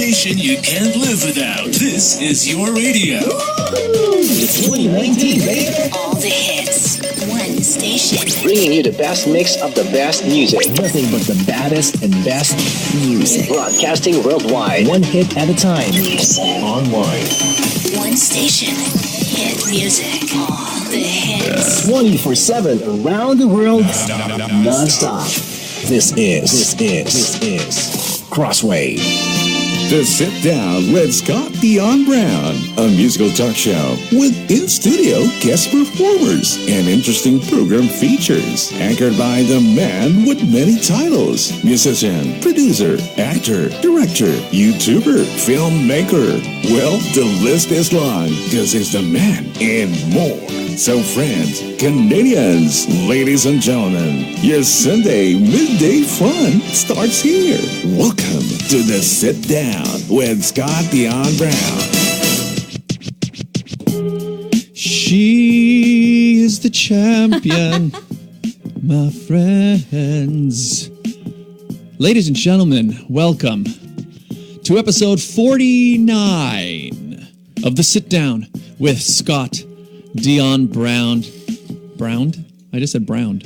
station you can't live without. This is your radio. It's 2019, baby. All the hits. One station. Bringing you the best mix of the best music. Nothing but the baddest and best music. Broadcasting worldwide. One hit at a time. Music. Online. One station. Hit music. All the hits. 24/7 around the world. Non-stop. This is Crossway. The Sit Down with Scott Dion Brown, a musical talk show with in-studio guest performers and interesting program features, anchored by the man with many titles: musician, producer, actor, director, YouTuber, filmmaker. Well, the list is long because he's the man and more. So friends, Canadians, ladies and gentlemen, your Sunday midday fun starts here. Welcome to the Sit Down with Scott Dion Brown. She is the champion, my friends. Ladies and gentlemen, welcome to episode 49 of the Sit Down with Scott Dion Brown. Brown? I just said Brown.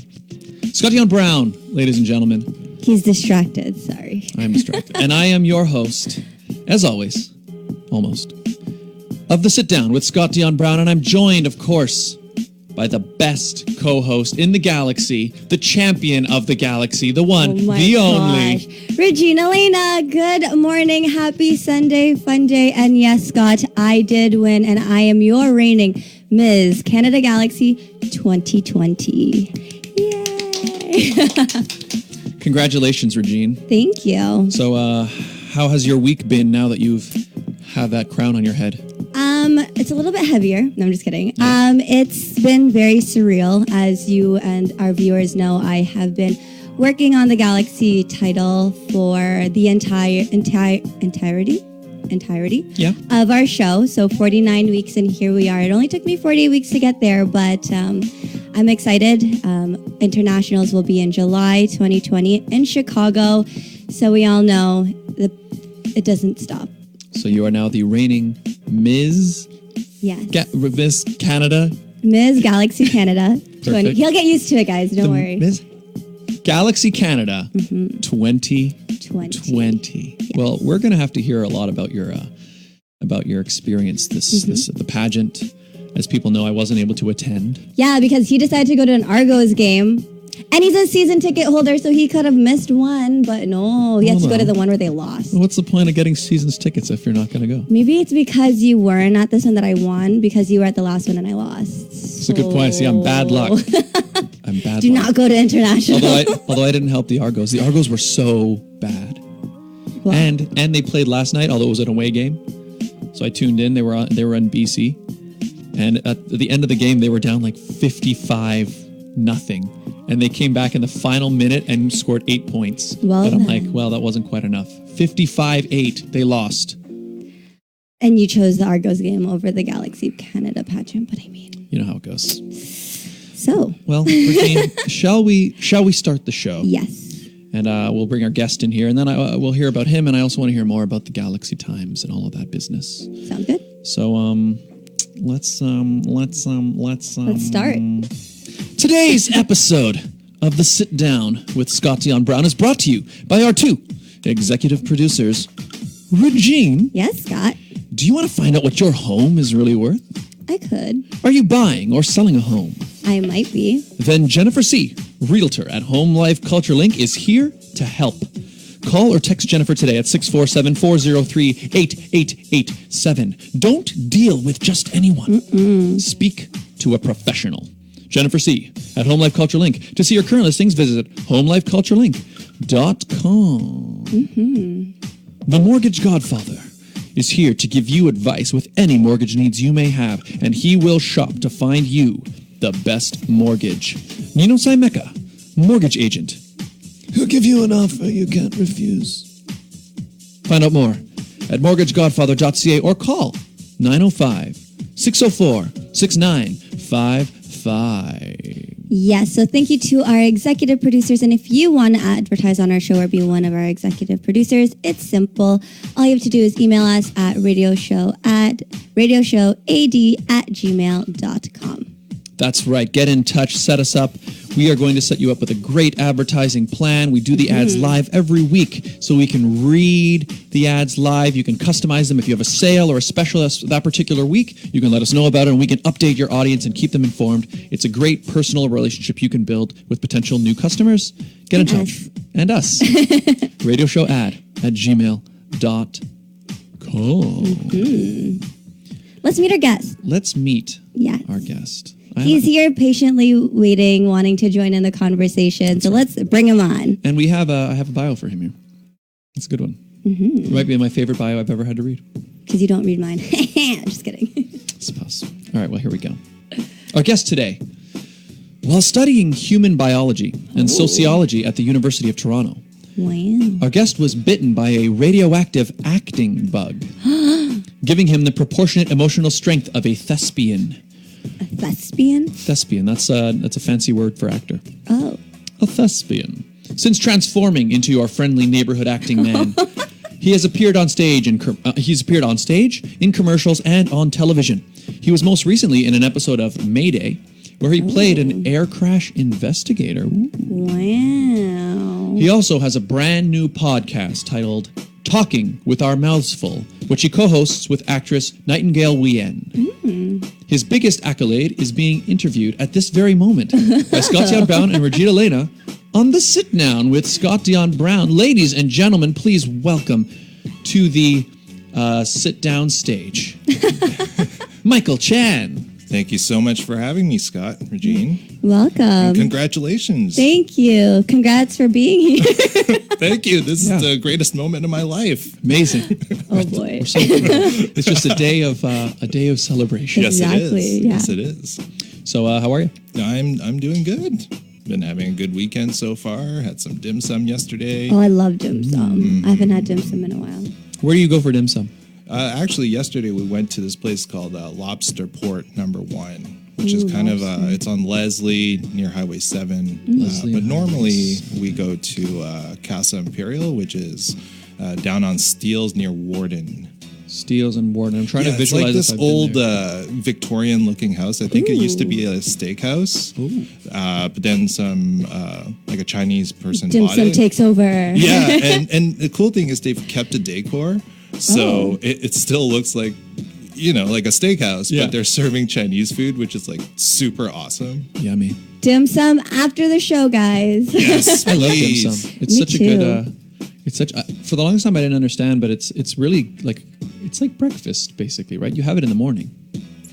Scott Dion Brown, ladies and gentlemen. He's distracted, sorry. I'm distracted. And I am your host, as always, almost, of the Sit Down with Scott Dion Brown. And I'm joined, of course, by the best co-host in the galaxy, the champion of the galaxy, the one, the only. Regine, Alaina, good morning, happy Sunday, fun day. And yes, Scott, I did win, and I am your reigning Ms. Canada Galaxy 2020. Yay! Congratulations, Regine. Thank you. So, how has your week been now that you've had that crown on your head? It's a little bit heavier. No, I'm just kidding. Yeah. It's been very surreal. As you and our viewers know, I have been working on the Galaxy title for the entirety of our show. So 49 weeks, and here we are. It only took me 40 weeks to get there, but I'm excited. Internationals will be in July 2020 in Chicago. So we all know it doesn't stop. So you are now the reigning Ms. Yes. Miss Canada. Ms. Galaxy Canada 20. He'll get used to it, guys. Don't worry. Ms. Galaxy Canada 2020. Yes. Well, we're going to have to hear a lot about your experience this the pageant. As people know, I wasn't able to attend. Yeah, because he decided to go to an Argos game. And he's a season ticket holder, so he could have missed one, but no, he has to go to the one where they lost. What's the point of getting seasons tickets if you're not going to go? Maybe it's because you weren't at this one that I won, because you were at the last one and I lost. That's a good point. See, I'm bad luck. Do not go to international. Although I didn't help the Argos. The Argos were so bad. Wow. And they played last night, although it was an away game. So I tuned in. They were in BC. And at the end of the game, they were down like 55-0. And they came back in the final minute and scored 8 points. Well, but I'm like, well, that wasn't quite enough. 55-8, they lost. And you chose the Argos game over the Galaxy Canada pageant, but I mean... You know how it goes. So... Well, Regine, shall we start the show? Yes. And we'll bring our guest in here, and then we'll hear about him, and I also want to hear more about the Galaxy Times and all of that business. Sound good? So, let's start. Today's episode of the Sit Down with Scott Dion Brown is brought to you by our two executive producers, Regine. Yes, Scott. Do you want to find out what your home is really worth? I could. Are you buying or selling a home? I might be. Then Jennifer C., Realtor at Home Life Culture Link, is here to help. Call or text Jennifer today at 647-403-8887. Don't deal with just anyone. Speak to a professional. Jennifer C. at Home Life Culture Link. To see your current listings, visit homelifeculturelink.com. The Mortgage Godfather is here to give you advice with any mortgage needs you may have, and he will shop to find you the best mortgage. Nino Saimeka, mortgage agent. He'll give you an offer you can't refuse. Find out more at mortgagegodfather.ca or call 905-604-6955. Yes, so thank you to our executive producers. And if you want to advertise on our show or be one of our executive producers, it's simple. All you have to do is email us at radioshowad@gmail.com. That's right. Get in touch. Set us up. We are going to set you up with a great advertising plan. We do the ads live every week, so we can read the ads live. You can customize them. If you have a sale or a special that particular week, you can let us know about it, and we can update your audience and keep them informed. It's a great personal relationship you can build with potential new customers. Get in touch. And us. radioshow@gmail.com. Let's meet our guest. Let's meet Yes. our guest. He's here patiently waiting, wanting to join in the conversation. So let's bring him on. And I have a bio for him here. It's a good one. It might be my favorite bio I've ever had to read. Because you don't read mine. Just kidding. Suppose. All right, well, here we go. Our guest today. While studying human biology and sociology at the University of Toronto, Wow. our guest was bitten by a radioactive acting bug, giving him the proportionate emotional strength of a thespian. A thespian? Thespian, that's a fancy word for actor. Oh. A thespian. Since transforming into your friendly neighborhood acting man, he has appeared on stage in commercials and on television. He was most recently in an episode of Mayday, where he played an air crash investigator. Ooh. Wow. He also has a brand new podcast titled Talking with Our Mouths Full, which he co-hosts with actress Nightingale Wien. His biggest accolade is being interviewed at this very moment by Scott Dion Brown and Regine Alaina on The Sit Down with Scott Dion Brown. Ladies and gentlemen, please welcome to the sit down stage, Michael Chan. Thank you so much for having me, Scott, Regine. Welcome. And congratulations. Thank you. Congrats for being here. Thank you. This is the greatest moment of my life. Amazing. Oh boy. We're so it's just a day of celebration. Yes, Exactly, it is. yeah. Yes, it is. So how are you? I'm doing good. Been having a good weekend so far. Had some dim sum yesterday. Oh, I love dim sum. I haven't had dim sum in a while. Where do you go for dim sum? Actually, yesterday we went to this place called Lobster Port Number 1, which is kind of it's on Leslie near Highway 7. Leslie but and normally we go to Casa Imperial, which is down on Steeles near Warden. Steeles and Warden. I'm trying to It's visualize like this if I've been old there. Victorian-looking house. I think it used to be a steakhouse, but then some like a Chinese person Dim bought sum it. takes over. Yeah, and the cool thing is they've kept the decor, so it still looks like like a steakhouse, Yeah. but they're serving Chinese food, which is like super awesome. Yummy. Dim sum after the show, guys. Yes, I love dim please. sum. It's Me such a too. good. It's such for the longest time I didn't understand, but it's really like it's like breakfast basically, right? You have it in the morning.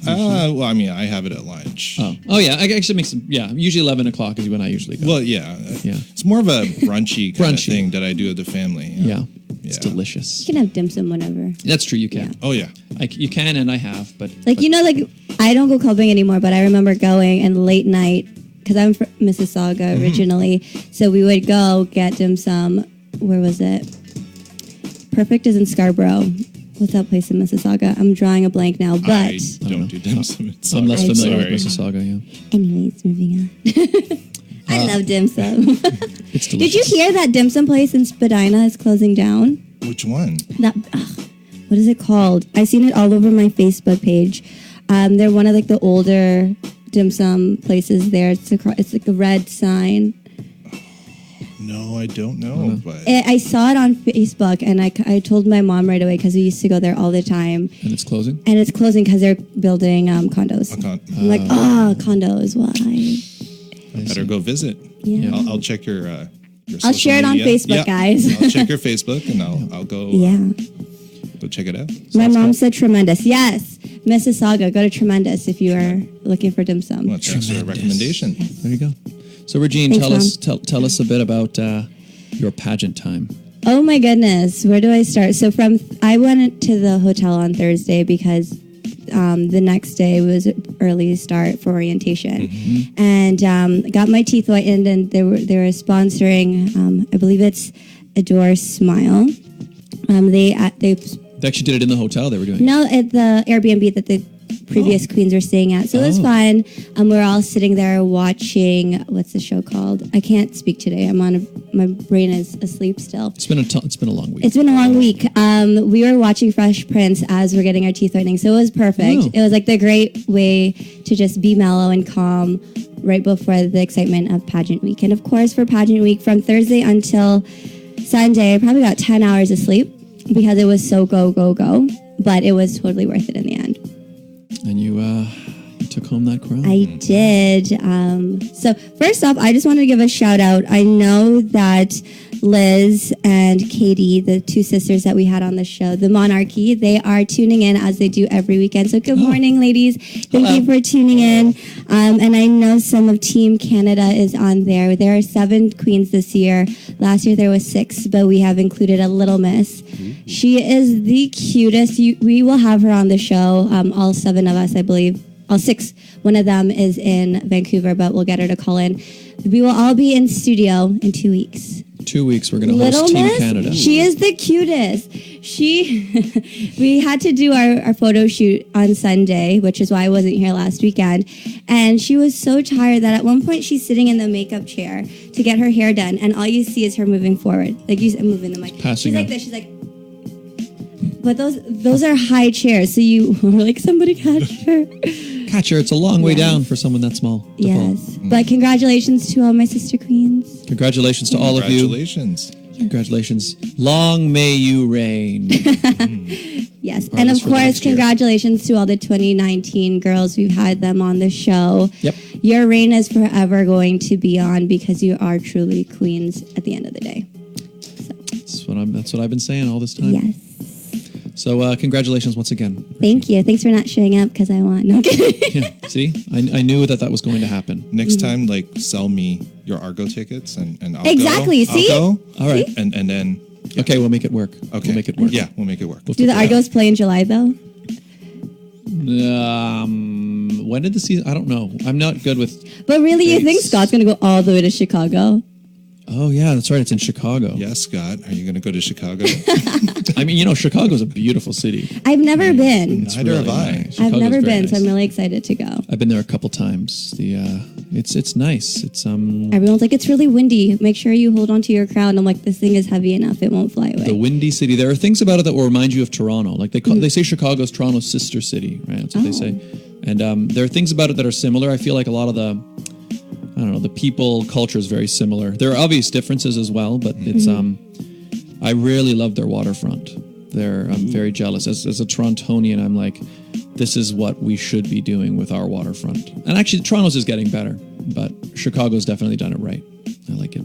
Well, I mean, I have it at lunch. Oh yeah, I actually make some. Yeah, usually 11 o'clock is when I usually go. Well, yeah, Yeah. It's more of a brunchy kind of Brunchy. thing that I do with the family. Yeah, it's Yeah. delicious. You can have dim sum whenever. That's true. You can. Oh yeah. You can, and I have, but Like, I don't go clubbing anymore, but I remember going and late night, because I'm from Mississauga originally, so we would go get dim sum. Where was it? Perfect is in Scarborough. What's that place in Mississauga? I'm drawing a blank now, but I don't do dim sum. I'm less I'm familiar sorry. with Mississauga. Yeah, anyways, moving on. I love dim sum. it's delicious. Did you hear that dim sum place in Spadina is closing down? Which one? What is it called? I've seen it all over my Facebook page. They're one of like the older dim sum places there. It's like a red sign. No, I don't know. But I saw it on Facebook, and I told my mom right away because we used to go there all the time. And it's closing. And it's closing because they're building condos. I'm like, condos, why? better go visit. Yeah. I'll check your I'll social share it on media. Facebook, Yeah. guys. I'll check your Facebook and I'll go go check it out. My mom said tremendous. Yes. Mississauga, go to Tremendous if you are looking for dim sum. Well, thanks for the recommendation. There you go. So Regine, Thanks, tell us a bit about your pageant time. Oh my goodness, where do I start? So I went to the hotel on Thursday because the next day was an early start for orientation, and got my teeth whitened, and they were sponsoring. I believe it's Adore Smile. They They actually did it in the hotel they were doing. no at the Airbnb that previous queens were staying at. So it was fun. We're all sitting there watching, what's the show called? I can't speak today. My brain is asleep still. It's been a long week. It's been a long week. We were watching Fresh Prince as we're getting our teeth whitening, so it was perfect. Oh. It was like the great way to just be mellow and calm right before the excitement of pageant week. And of course, for pageant week, from Thursday until Sunday, I probably got 10 hours of sleep because it was so go, go, go. But it was totally worth it in the end. And you took home that crown. I did. So first off, I just wanted to give a shout out. I know that Liz and Katie, the two sisters that we had on the show, the Monarchy, they are tuning in as they do every weekend. So good morning, ladies. Thank you for tuning in. And I know some of Team Canada is on there. There are 7 queens this year. Last year there was 6, but we have included a little miss. She is the cutest. We will have her on the show. All 7 of us, I believe. All 6. One of them is in Vancouver, but we'll get her to call in. We will all be in studio in 2 weeks. 2 weeks, we're going to host Team Canada. She is the cutest. We had to do our photo shoot on Sunday, which is why I wasn't here last weekend. And she was so tired that at one point she's sitting in the makeup chair to get her hair done, and all you see is her moving forward. Like I'm moving the mic. Passing she's like her. this. She's like. But those are high chairs, so you were like, somebody catch her. Catch her. It's a long way down for someone that small. to Yes. fall. But congratulations to all my sister queens. Congratulations to all of you. Congratulations. Congratulations. Long may you reign. Yes. Or And at of least for the course, next year. congratulations to all the 2019 girls. We've had them on the show. Yep. Your reign is forever going to be on because you are truly queens at the end of the day. That's what I've been saying all this time. Yes. So congratulations once again. Thank you. Thanks for not showing up because I won. No I'm kidding. Yeah. See, I knew that was going to happen. Next time, like, sell me your Argo tickets and I'll Exactly, go. see? I'll go. All right. And then, Okay, we'll make it work. okay. We'll make it work. Yeah, we'll make it work. Do the Argos play in July though? When did the season? I don't know. I'm not good with. But really, you think Thanks. Scott's going to go all the way to Chicago? Oh yeah, that's right. It's in Chicago. Yes, Scott. Are you going to go to Chicago? I mean, Chicago's a beautiful city. I've never been. It's Neither have I. nice. I've Chicago's never very been, so nice. I'm really excited to go. I've been there a couple times. It's nice. It's Everyone's like, it's really windy. Make sure you hold on to your crown. I'm like, this thing is heavy enough. It won't fly away. the windy city. There are things about it that will remind you of Toronto. Like they say Chicago's Toronto's sister city, right? That's what they say. And there are things about it that are similar. I feel like a lot of the people culture is very similar. There are obvious differences as well, but it's I really love their waterfront. I'm very jealous. As a Torontonian, I'm like, this is what we should be doing with our waterfront. And actually, Toronto's is getting better, but Chicago's definitely done it right. I like it.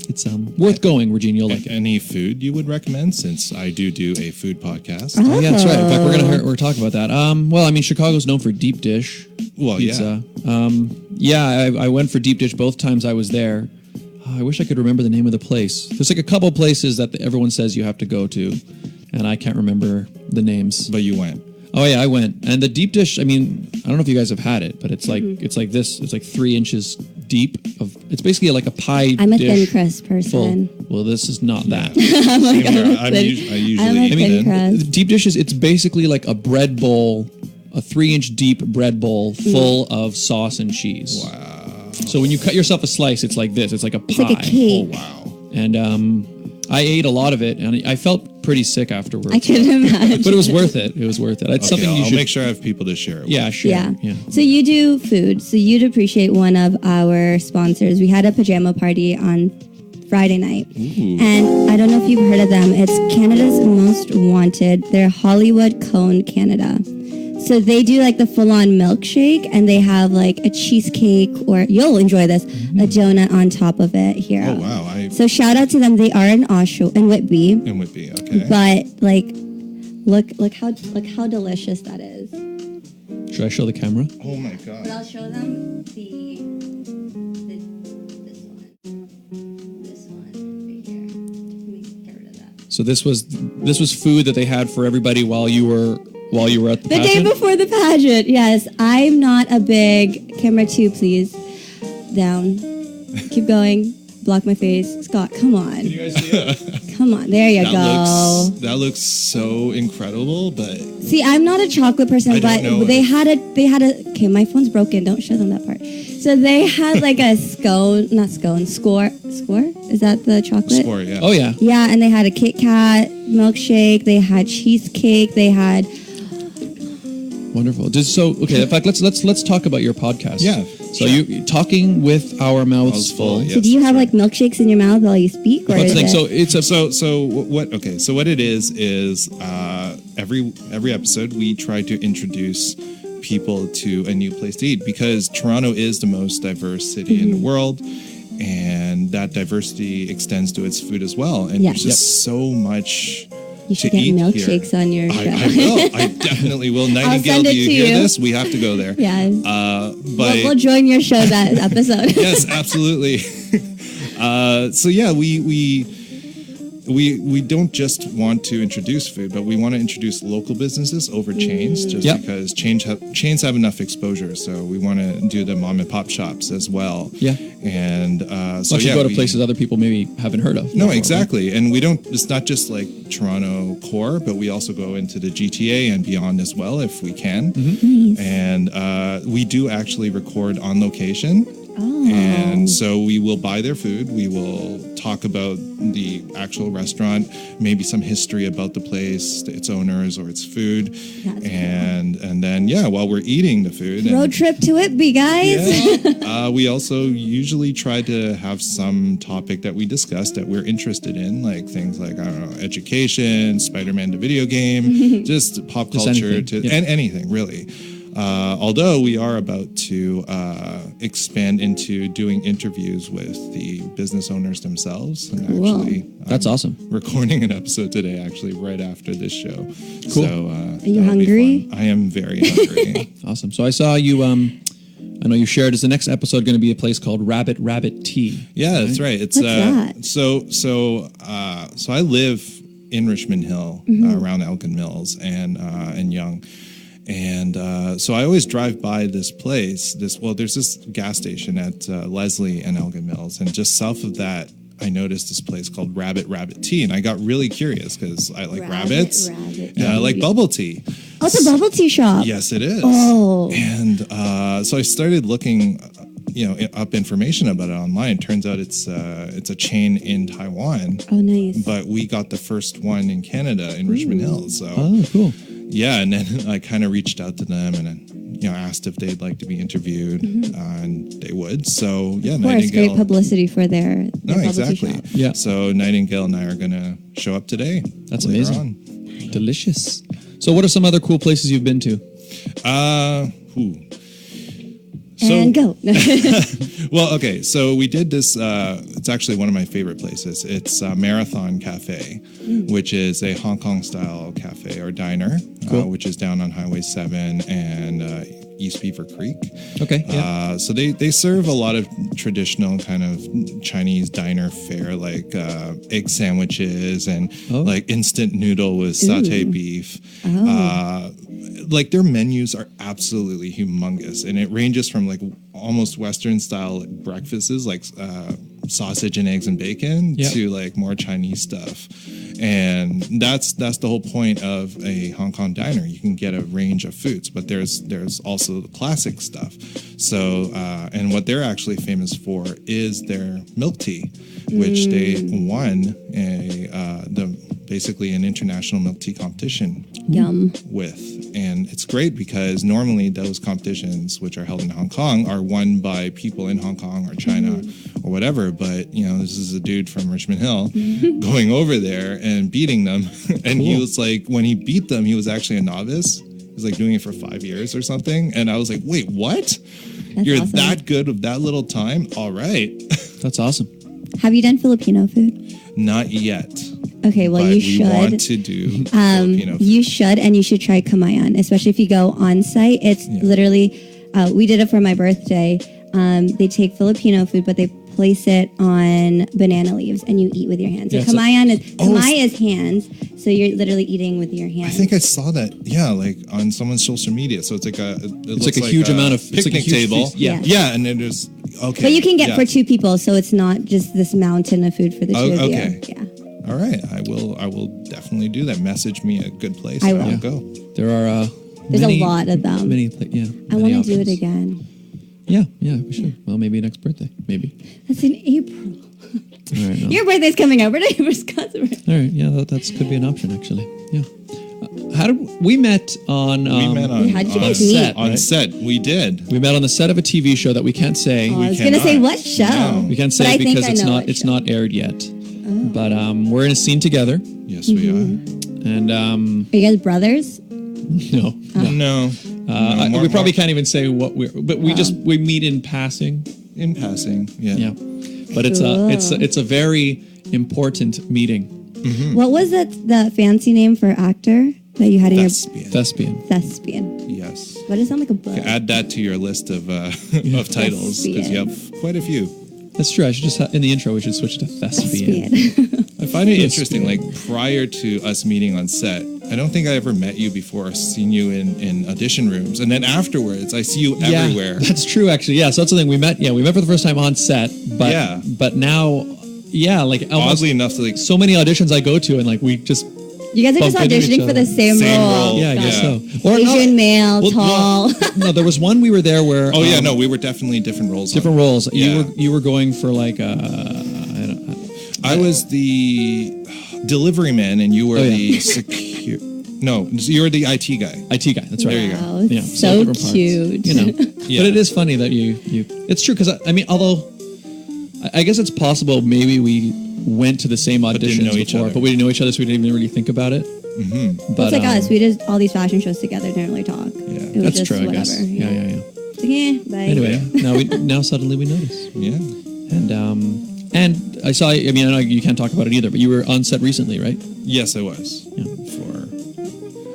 It's worth going, Regine. You'll like it. Any food you would recommend, since I do a food podcast? Oh yeah, that's right. In fact, we're talking about that. Well, I mean, Chicago's known for deep dish Well, pizza. I went for deep dish both times I was there. I wish I could remember the name of the place. There's like a couple places that everyone says you have to go to, and I can't remember the names. But you went. Oh yeah, I went. And the deep dish, I mean, I don't know if you guys have had it, but it's like it's like this. It's like 3 inches deep. It's basically like a pie. I'm a dish thin crust person. full. Well, this is not that. Same here. I I'm usually a eat thin it. crust. The deep dish it's basically like a bread bowl, a 3-inch deep bread bowl full of sauce and cheese. Wow. So when you cut yourself a slice, it's like this. It's like a pie. It's like a cake. Wow. And I ate a lot of it, and I felt pretty sick afterwards. I can imagine. But it was worth it. It was worth it. It's Okay, something you I'll should. make sure I have people to share it with. Yeah, sure. Yeah. So you do food. So you'd appreciate one of our sponsors. We had a pajama party on Friday night. And I don't know if you've heard of them. It's Canada's Most Wanted. They're Hollywood Cone Canada. So they do like the full-on milkshake, and they have like a cheesecake, or you'll enjoy this, a donut on top of it here. Oh, wow. So shout out to them. They are in Oshawa, in Whitby. In Whitby, okay. But like, look how delicious that is. Should I show the camera? Oh, my But God. I'll show them this one right here. Let me get rid of that. So this was food that they had for everybody while you were at the The day pageant? before the pageant, yes. I'm not a big camera 2, please. Down. Keep going. Block my face. Scott, come on. You guys see it? Come on, there you go. That looks so incredible, but See, I'm not a chocolate person, I don't but know they had a. Okay, my phone's broken. Don't show them that part. So they had like a score. Is that the chocolate? score, yeah. Oh yeah. Yeah, and they had a Kit Kat milkshake. They had cheesecake. They had. Wonderful. In fact, let's talk about your podcast. Yeah. So you're talking with our mouths full. Yes, So do you have that's like milkshakes in your mouth while you speak, or That's is the thing. it? So it's a So what? Okay, so what it is every episode we try to introduce people to a new place to eat because Toronto is the most diverse city in the world, and that diversity extends to its food as well. And Yeah. there's just so much. You should to get eat milkshakes here. on your show. I will. I definitely will. Nightingale, send it do you to hear you. this? We have to go there. Yes. But We'll join your show that episode. yes, absolutely. So yeah, we don't just want to introduce food, but we want to introduce local businesses over chains, just Yep. because chains have enough exposure. So we want to do the mom and pop shops as well. Yeah. And so Let's yeah, go to we- places other people maybe haven't heard of. No, exactly. And we don't, it's not just like Toronto core, but we also go into the GTA and beyond as well if we can. And we do actually record on location. Oh. And so we will buy their food. We will talk about the actual restaurant, maybe some history about the place, its owners or its food. That's And then, yeah, while we're eating the food. Road trip to Whitby, guys. Yeah. We also usually try to have some topic that we discuss that we're interested in, like things like, I don't know, education, Spider-Man the video game, just pop Just culture, anything, yeah. and anything really. Although we are about to expand into doing interviews with the business owners themselves, and Cool. actually, That's awesome. recording an episode today, actually, right after this show. Cool. So, Are you hungry? I am very hungry. Awesome. So I saw you. I know you shared. Is the next episode going to be a place called Rabbit Tea? Yeah, that's right. It's What's that? so I live in Richmond Hill, around Elgin Mills and Yonge. And so I always drive by this place. There's this gas station at Leslie and Elgin Mills, and just south of that, I noticed this place called Rabbit Tea, and I got really curious because I like rabbits, Rabbit and I like tea. bubble tea. Oh, it's a bubble tea shop. Yes, it is. Oh. And so I started looking, up information about it online. Turns out it's a chain in Taiwan, Oh, nice. but we got the first one in Canada in Richmond Hill. So Oh, cool. yeah, and then I kind of reached out to them and asked if they'd like to be interviewed, and they would. So yeah, Of course, Nightingale. great publicity for their No, bubble exactly. tea shop. Yeah. So Nightingale and I are gonna show up today. That's later amazing. on. Delicious. So what are some other cool places you've been to? And go. Well, okay, so we did this. It's actually one of my favorite places. It's Marathon Cafe, which is a Hong Kong style cafe or diner, which is down on Highway 7 and East Beaver Creek. Okay. Yeah. So they serve a lot of traditional kind of Chinese diner fare, like egg sandwiches and like instant noodle with satay beef. Like their menus are absolutely humongous, and it ranges from like almost Western style breakfasts, like sausage and eggs and bacon, to like more Chinese stuff. And that's the whole point of a Hong Kong diner. You can get a range of foods, but there's also the classic stuff. So and what they're actually famous for is their milk tea, which they won basically an international milk tea competition Yum. with. And it's great because normally those competitions, which are held in Hong Kong, are won by people in Hong Kong or China or whatever. But, this is a dude from Richmond Hill going over there and beating them. And he was like, when he beat them, he was actually a novice. He was like doing it for 5 years or something. And I was like, wait, what? That's You're awesome. that good with that little time? All right. That's awesome. Have you done Filipino food? Not yet. Okay, well, but you we should. want to do Filipino food. You should, and you should try kamayan, especially if you go on site. It's literally, we did it for my birthday. They take Filipino food, but they place it on banana leaves, and you eat with your hands. So Yeah, so- kamayan is hands, so you're literally eating with your I hands. think I saw that, like on someone's social media. So it's like It's like a huge amount of picnic it's like a huge table. feast. Yeah. Yeah, and then there's okay. But you can get yeah. for two people, so it's not just this mountain of food for the two of okay. you. Yeah. All right, I will definitely do that. Message me a good place. I and will. I'll go. There are There's many, a lot of them. Many, I want to do it again. Yeah, we should. Well, maybe next birthday. Maybe. That's in April. All right. No. Your birthday's coming up. We're for Scott's birthday. All right. Yeah, that could be an option actually. Yeah. How did we met on? How'd you guys set, meet? On set, we did. We met on the set of a TV show that we can't say. Oh, I was gonna say what show? No. We can't But say I think because I know what it's show. not aired yet. But we're in a scene together, Yes, we Mm-hmm. and Are you guys brothers? no, are. No. No, we probably can't even say what but we meet in passing. in passing. Yeah. Yeah, but it's a very important meeting. What was the fancy name for actor that you had in Thespian. Thespian. your thespian? Yes. What does it sound like a book? Add that to your list of of titles because you have quite a few. That's true. I should just in the intro we should switch to thespian. Thespian. I find it interesting. Like prior to us meeting on set, I don't think I ever met you before or seen you in audition rooms, and then afterwards I see you everywhere. That's true. Actually, yeah. So that's the thing. We met for the first time on set, but Yeah. but now, yeah, like almost Oddly enough, like so many auditions I go to, and like we just You guys are just bump into each auditioning for the other. same role. Yeah, I guess so. Asian male, well, tall. No, there was one we were there where. oh yeah, no, we were definitely different roles. different roles. Yeah. You were going for like I was the delivery man, and you were Oh, yeah. the secure. No, you were the IT guy. IT guy. That's right. There you go. Wow, Yeah, so different parts, cute. You know, Yeah. but it is funny that you. It's true because I mean, although I guess it's possible maybe we went to the same didn't auditions know each before, other. but we didn't know each other, so we didn't even really think about it. Mm-hmm. But It's like us. We did all these fashion shows together. Didn't really talk. Yeah. It was that's just true. I whatever. guess. Yeah. It's like, bye. Anyway, now suddenly we notice, Yeah. and I saw. I mean, I know you can't talk about it either, but you were on set recently, right? Yes, I was. Yeah.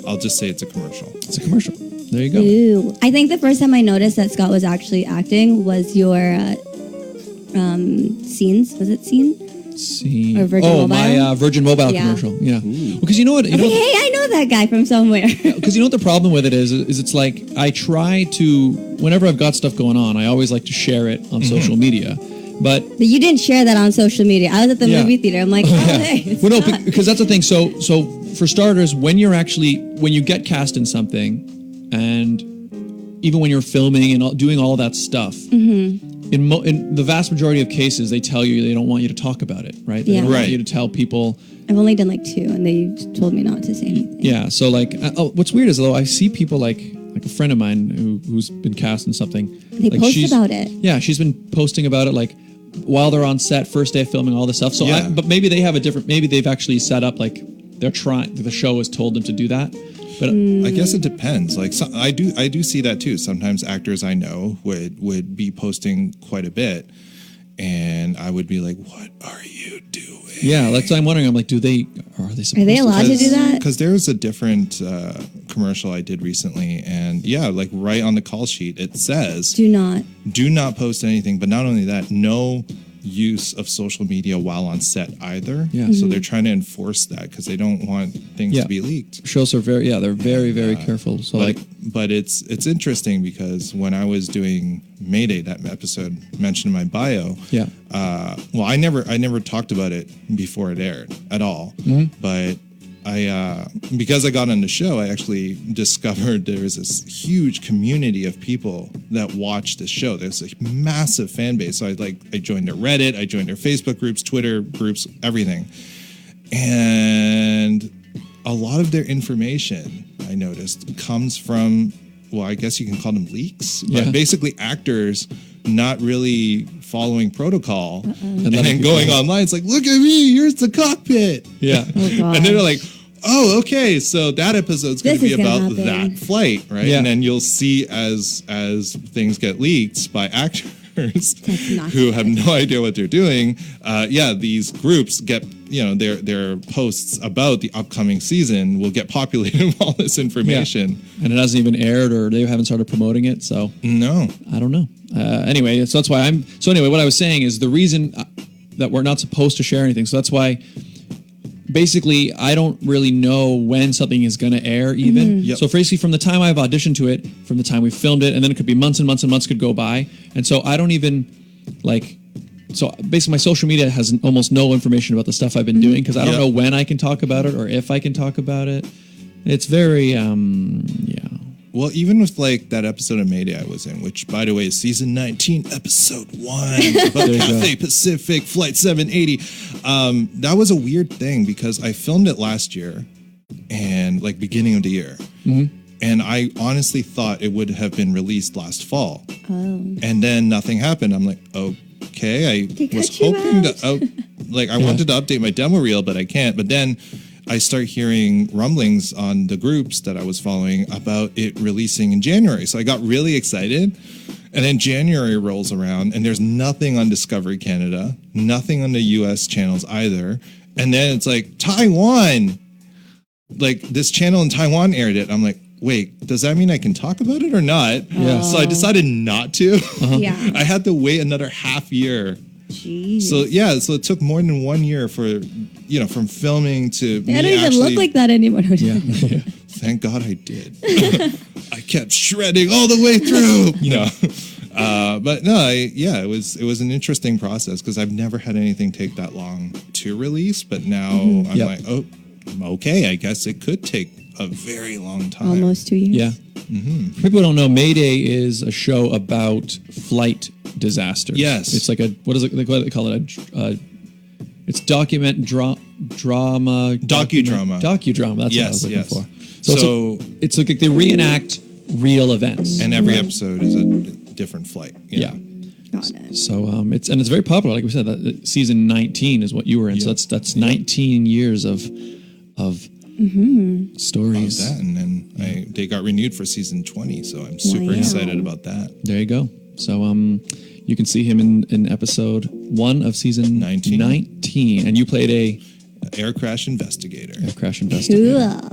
I'll just say it's a commercial. It's a commercial. There you go. Ooh. I think the first time I noticed that Scott was actually acting was your scenes. Was it scene? See. Or Virgin Mobile? my Virgin Mobile Yeah. commercial. Yeah. Because you know what? I was like, hey, I know that guy from somewhere. Because you know what the problem with it is it's like I try to, whenever I've got stuff going on, I always like to share it on social media. But But you didn't share that on social media. I was at the Yeah. movie theater. I'm like, oh, hey. It's well, no, Scott. because that's the thing. So for starters, when you get cast in something, and even when you're filming and doing all that stuff, in the vast majority of cases, they tell you they don't want you to talk about it, right? They Yeah. don't want Right. you to tell people. I've only done like 2, and they told me not to say anything. Yeah. So like, what's weird is though I see people like a friend of mine who's been cast in something. They like post she's- about it. Yeah, she's been posting about it like while they're on set, first day of filming, all this stuff. So, Yeah. but maybe they have a different. Maybe they've actually set up like they're trying. The show has told them to do that. But I guess it depends. Like I do see that too. Sometimes actors I know would be posting quite a bit, and I would be like, "What are you doing?" yeah, that's what I'm wondering. I'm like, are they supposed Are they allowed to do that? Because there was a different commercial I did recently, and yeah, like right on the call sheet it says, Do not. "Do not post anything." But not only that, no use of social media while on set either. Yeah. Mm-hmm. So they're trying to enforce that because they don't want things Yeah. to be leaked. Shows are they're very very careful. So like, But it's interesting because when I was doing Mayday, that episode mentioned in my bio. yeah, Well, I never talked about it before it aired at all. Mm-hmm. But I because I got on the show, I actually discovered there is this huge community of people that watch this show. There's a massive fan base. So I joined their Reddit, I joined their Facebook groups, Twitter groups, everything. And a lot of their information, I noticed, comes from, well, I guess you can call them leaks, Yeah. but basically actors not really following protocol and letting then people going know. online. It's like, look at me, here's the cockpit. yeah. God. And then they're like, oh, okay, so that episode's going to This be is gonna about happen. that flight, right? Yeah. And then you'll see as things get leaked by actors not who have no idea what they're doing. These groups get, their posts about the upcoming season will get populated with all this information. And it hasn't even aired, or they haven't started promoting it. So No. I don't know. Anyway, so that's why what I was saying is the reason that we're not supposed to share anything. So that's why basically I don't really know when something is going to air even. Yep. So basically from the time I've auditioned to it, from the time we filmed it, and then it could be months and months and months could go by. And so I don't even so basically my social media has almost no information about the stuff I've been doing because I don't know when I can talk about it or if I can talk about it. It's very, Well, even with like that episode of Mayday I was in, which by the way is season 19, episode 1, about Cathay Pacific Flight 780. That was a weird thing because I filmed it last year and like beginning of the year. Mm-hmm. And I honestly thought it would have been released last fall. Oh. And then nothing happened. I'm like, okay, I was hoping to, I wanted to update my demo reel, but I can't. But then I start hearing rumblings on the groups that I was following about it releasing in January. So I got really excited. And then January rolls around and there's nothing on Discovery Canada, nothing on the US channels either. And then it's like, Taiwan, like this channel in Taiwan aired it. I'm like, wait, does that mean I can talk about it or not? Yeah. So I decided not to. Yeah. I had to wait another half year. Jeez. So it took more than 1 year for, from filming to I don't even look like that anymore. Yeah. Thank God I did. I kept shredding all the way through. But no, it was an interesting process because I've never had anything take that long to release. But now I'm like, okay, I guess it could take a very long time. Almost 2 years. Yeah. Mm-hmm. For people who don't know, Mayday is a show about flight disasters. Yes. It's like what do they call it? It's docudrama. Docudrama. Docudrama. That's what I was looking for. So it's like they reenact real events. And every episode is a different flight. Yeah. Got it. So it's very popular. Like we said, that season 19 is what you were in. So that's 19 years of stories. Of that, and then they got renewed for season 20. So I'm super excited about that. There you go. So you can see him in episode 1 of season 19, and you played a air crash investigator. Cool.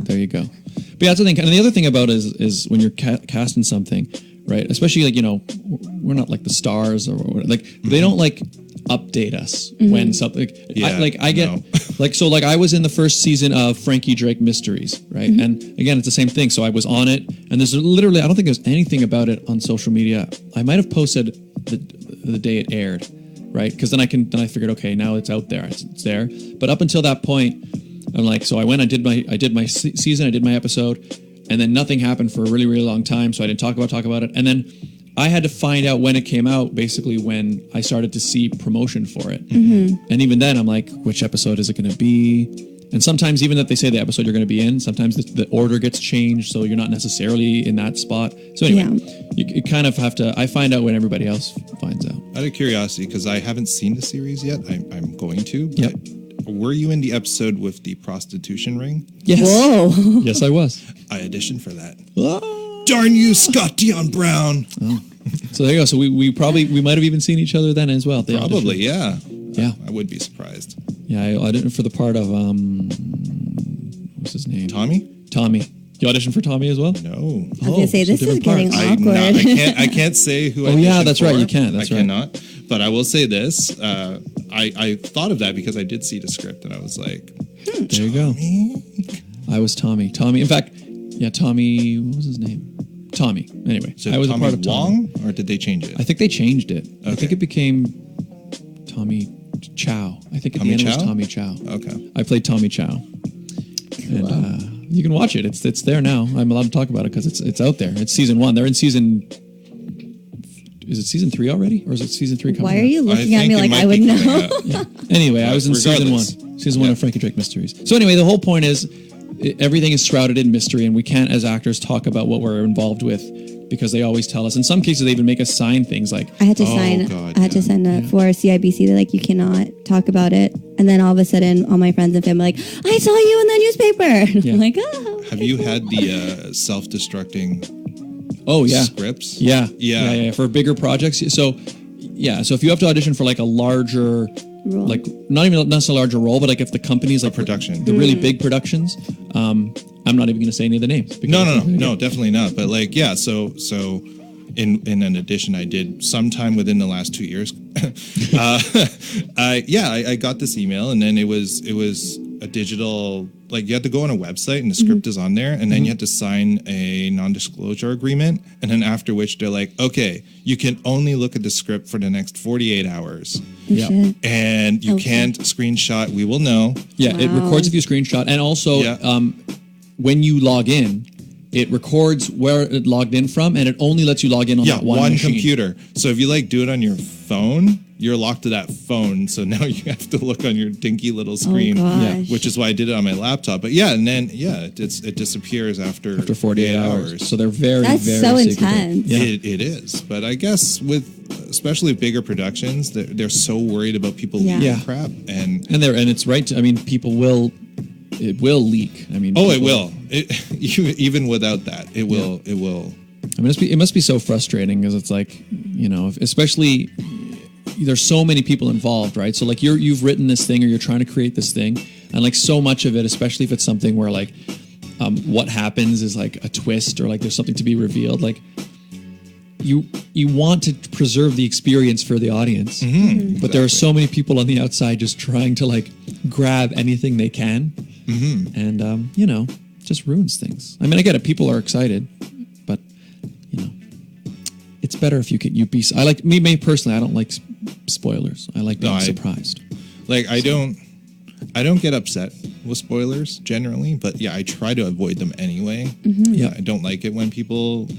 There you go. But yeah, that's the thing. And the other thing about it is when you're casting something, right? Especially like we're not like the stars or like they don't like update us when something. I was in the first season of Frankie Drake Mysteries, right? And again, it's the same thing. So I was on it, and there's literally I don't think there's anything about it on social media. I might have posted the day it aired, right? Because then I figured, okay, now it's out there, it's there. But up until that point, I'm like, so I went, I did my season, I did my episode, and then nothing happened for a really, really long time. So I didn't talk about it, and then I had to find out when it came out, basically when I started to see promotion for it. And even then, I'm like, which episode is it going to be? And sometimes even if they say the episode you're going to be in, sometimes the order gets changed, so you're not necessarily in that spot. So anyway, you kind of have to, I find out when everybody else finds out. Out of curiosity, because I haven't seen the series yet, I'm going to. But were you in the episode with the prostitution ring? Yes. Whoa. Yes, I was. I auditioned for that. Darn you, Scott Dion Brown. Oh. So there you go. So we might have even seen each other then as well. Probably, yeah. Yeah. I would be surprised. Yeah, I auditioned for the part of what's his name? Tommy. You auditioned for Tommy as well? No. I was gonna say this is getting awkward. I can't say who. Oh yeah, that's right. You can't. That's right. I cannot. But I will say this. I thought of that because I did see the script and I was like, there you go. I was Tommy. In fact, Tommy. What was his name? Tommy. Anyway, so I was Tommy a part of Tommy. Wong, or did they change it? I think they changed it. Okay. I think it became Tommy Chow. I think at the end it was Tommy Chow. Okay. I played Tommy Chow. Cool. And you can watch it. It's there now. I'm allowed to talk about it because it's out there. It's season 1. They're in season. Is it season 3 already, or is it season 3 coming? Why are you looking at me like I would know? Anyway, I was in season 1. Season 1 of Frankie Drake Mysteries. So anyway, the whole point is everything is shrouded in mystery, and we can't, as actors, talk about what we're involved with because they always tell us. In some cases, they even make us sign things like. I had to sign. I had to sign that for CIBC. They're like, you cannot talk about it. And then all of a sudden, all my friends and family are like, I saw you in the newspaper. And I'm like, oh. Have you had the self-destructing? Scripts? Yeah. For bigger projects. So if you have to audition for like a larger role. Like not even necessarily a larger role, but like if the company's like production, the really big productions, I'm not even going to say any of the names. No, definitely not. But like, so in an addition, I did sometime within the last 2 years. I got this email, and then it was a digital like you had to go on a website and the script is on there, and then you had to sign a non-disclosure agreement, and then after which they're like, okay, you can only look at the script for the next 48 hours. Yeah. And you can't screenshot. We will know. Yeah, it records if you screenshot, and also when you log in, it records where it logged in from, and it only lets you log in on that one machine. computer. So if you like do it on your phone, you're locked to that phone. So now you have to look on your dinky little screen, which is why I did it on my laptop. But and then it disappears after 48 hours. So they're very That's very so secretive. intense. Yeah. It is. But I guess especially bigger productions, they're so worried about people leaking crap and it's right. I mean, it will leak. I mean, it will. Even without that, it will. It will. I mean, it must be so frustrating because it's like, especially there's so many people involved, right? So like you've written this thing or you're trying to create this thing, and like so much of it, especially if it's something where like what happens is like a twist or like there's something to be revealed, like you want to preserve the experience for the audience, but there are so many people on the outside just trying to like grab anything they can, and just ruins things. I mean, I get it. People are excited, but it's better if you be. I like me personally. I don't like spoilers. I like being surprised. Like I don't get upset with spoilers generally, but I try to avoid them anyway. Yeah, I don't like it when people.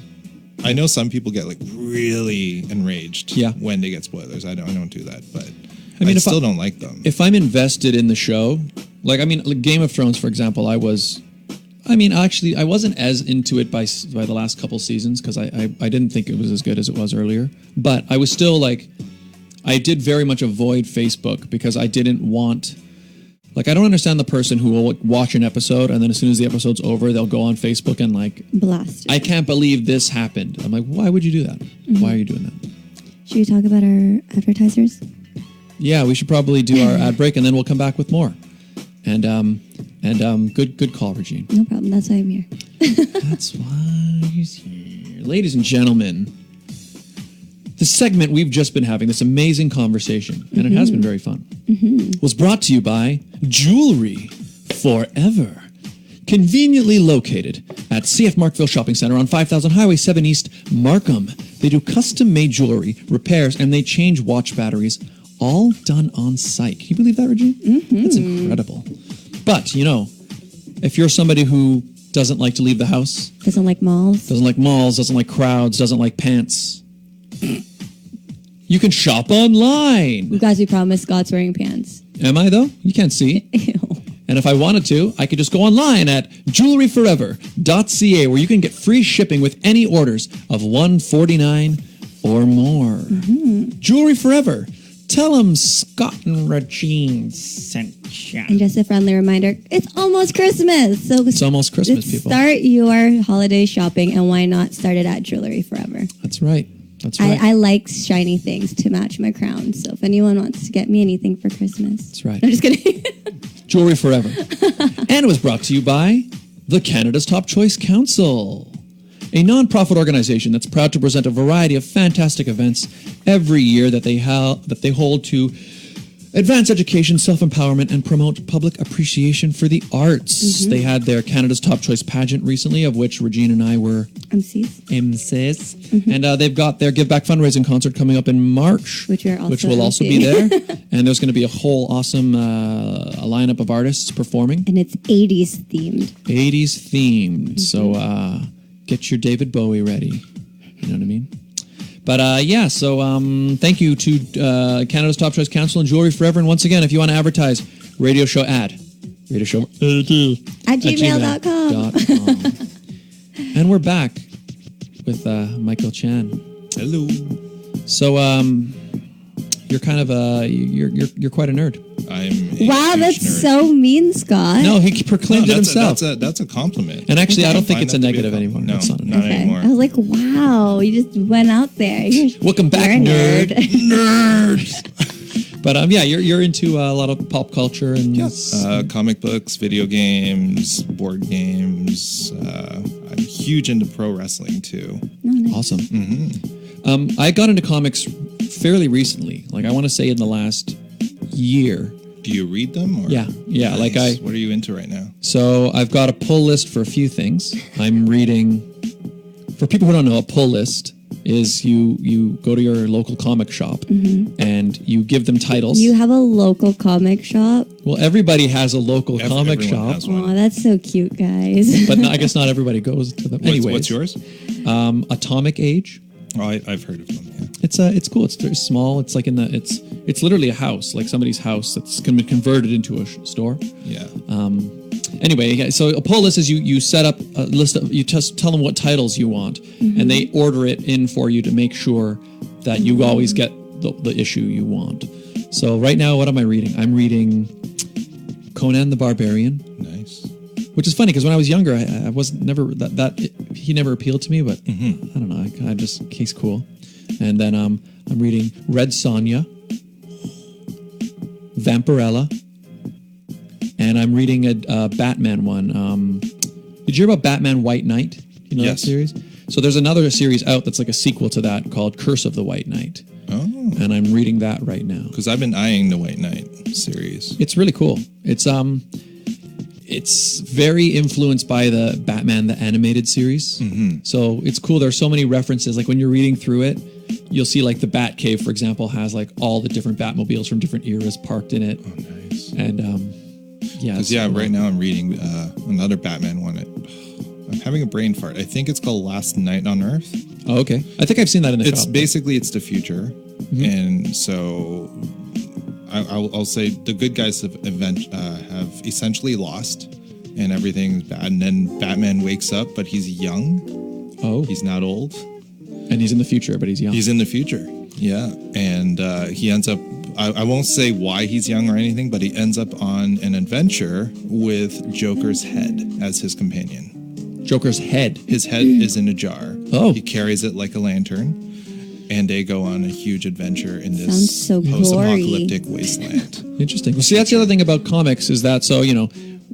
I know some people get like really enraged when they get spoilers. I don't do that, but I mean, I still don't like them. If I'm invested in the show, like Game of Thrones, for example, I wasn't as into it by the last couple seasons because I didn't think it was as good as it was earlier. But I was still like, I did very much avoid Facebook because I didn't want. Like, I don't understand the person who will watch an episode and then as soon as the episode's over, they'll go on Facebook and like blast. I can't believe this happened. I'm like, why would you do that? Why are you doing that? Should we talk about our advertisers? Yeah, we should probably do our ad break and then we'll come back with more. And good call, Regine. No problem. That's why I'm here. That's why he's here. Ladies and gentlemen, the segment we've just been having, this amazing conversation, and it has been very fun, was brought to you by Jewelry Forever. Conveniently located at CF Markville Shopping Center on 5000 Highway 7 East, Markham. They do custom-made jewelry, repairs, and they change watch batteries, all done on site. Can you believe that, Regine? That's incredible. But, if you're somebody who doesn't like to leave the house, doesn't like malls, doesn't like crowds, doesn't like pants, you can shop online. You guys, we promise Scott's wearing pants. Am I, though? You can't see. Ew. And if I wanted to, I could just go online at jewelryforever.ca where you can get free shipping with any orders of $149 or more. Jewelry Forever. Tell them Scott and Regine sent you. And just a friendly reminder, it's almost Christmas. So it's almost Christmas, people. Start your holiday shopping, and why not start it at Jewelry Forever? That's right. That's right. I like shiny things to match my crown. So if anyone wants to get me anything for Christmas. That's right. I'm just kidding. Jewelry Forever. And it was brought to you by the Canada's Top Choice Council, a non-profit organization that's proud to present a variety of fantastic events every year that they hold to advance education, self-empowerment, and promote public appreciation for the arts. They had their Canada's Top Choice pageant recently, of which Regine and I were MCs. And they've got their Give Back fundraising concert coming up in March, which will also be there. And there's going to be a whole awesome a lineup of artists performing. And it's 80s themed. So get your David Bowie ready. You know what I mean? But so thank you to Canada's Top Choice Council and Jewelry Forever. And once again, if you want to advertise, radio show at gmail.com. And we're back with Michael Chan. Hello. So you're kind of you're quite a nerd. Wow, that's nerd. So mean, Scott. No, he proclaimed it himself. That's a compliment. And actually, I don't think it's a negative anymore. No, it's not anymore. I was like, wow, you just went out there. Welcome back, nerd. Nerd. But you're into a lot of pop culture and comic books, video games, board games. I'm huge into pro wrestling too. Oh, nice. Awesome. I got into comics fairly recently. Like I want to say in the last year, Do you read them? Or? Yeah. Nice. What are you into right now? So I've got a pull list for a few things. I'm reading. For people who don't know, a pull list is you go to your local comic shop and you give them titles. You have a local comic shop? Well, everybody has a local comic everyone shop. has one. Oh, that's so cute, guys. But I guess not everybody goes to them. Anyways, What's yours? Atomic Age. Oh, I've heard of them. Yeah. It's cool. It's very small. It's like it's literally a house, like somebody's house that's going to be converted into a store. Yeah. Anyway, so a pull list is you set up a list of, you just tell them what titles you want, and they order it in for you to make sure that you always get the issue you want. So right now, what am I reading? I'm reading Conan the Barbarian. Nice. Which is funny because when I was younger, I wasn't never he never appealed to me, but I don't know, I just he's cool. And then I'm reading Red Sonja, Vampirella, and I'm reading a Batman one. Did you hear about Batman White Knight? You know Yes. that series? So there's another series out that's like a sequel to that called Curse of the White Knight. Oh. And I'm reading that right now. Because I've been eyeing the White Knight series. It's really cool. It's very influenced by the Batman the Animated Series. So it's cool. There's so many references. Like when you're reading through it, you'll see like the Batcave, for example, has like all the different Batmobiles from different eras parked in it. Oh, nice. And yeah. Because right now I'm reading another Batman one. I'm having a brain fart. I think it's called Last Night on Earth. Oh, okay. I think I've seen that in the It's shop. basically it's the future, and so I'll say the good guys have essentially lost, and everything's bad. And then Batman wakes up, but he's young. Oh. He's not old. And he's in the future, but he's young. He's in the future. Yeah, and he ends up. I won't say why he's young or anything, but he ends up on an adventure with Joker's head as his companion. Joker's head. His head is in a jar. Oh. He carries it like a lantern, and they go on a huge adventure in Sounds this so post-apocalyptic wasteland. Interesting. Well, see, that's the other thing about comics is that, so,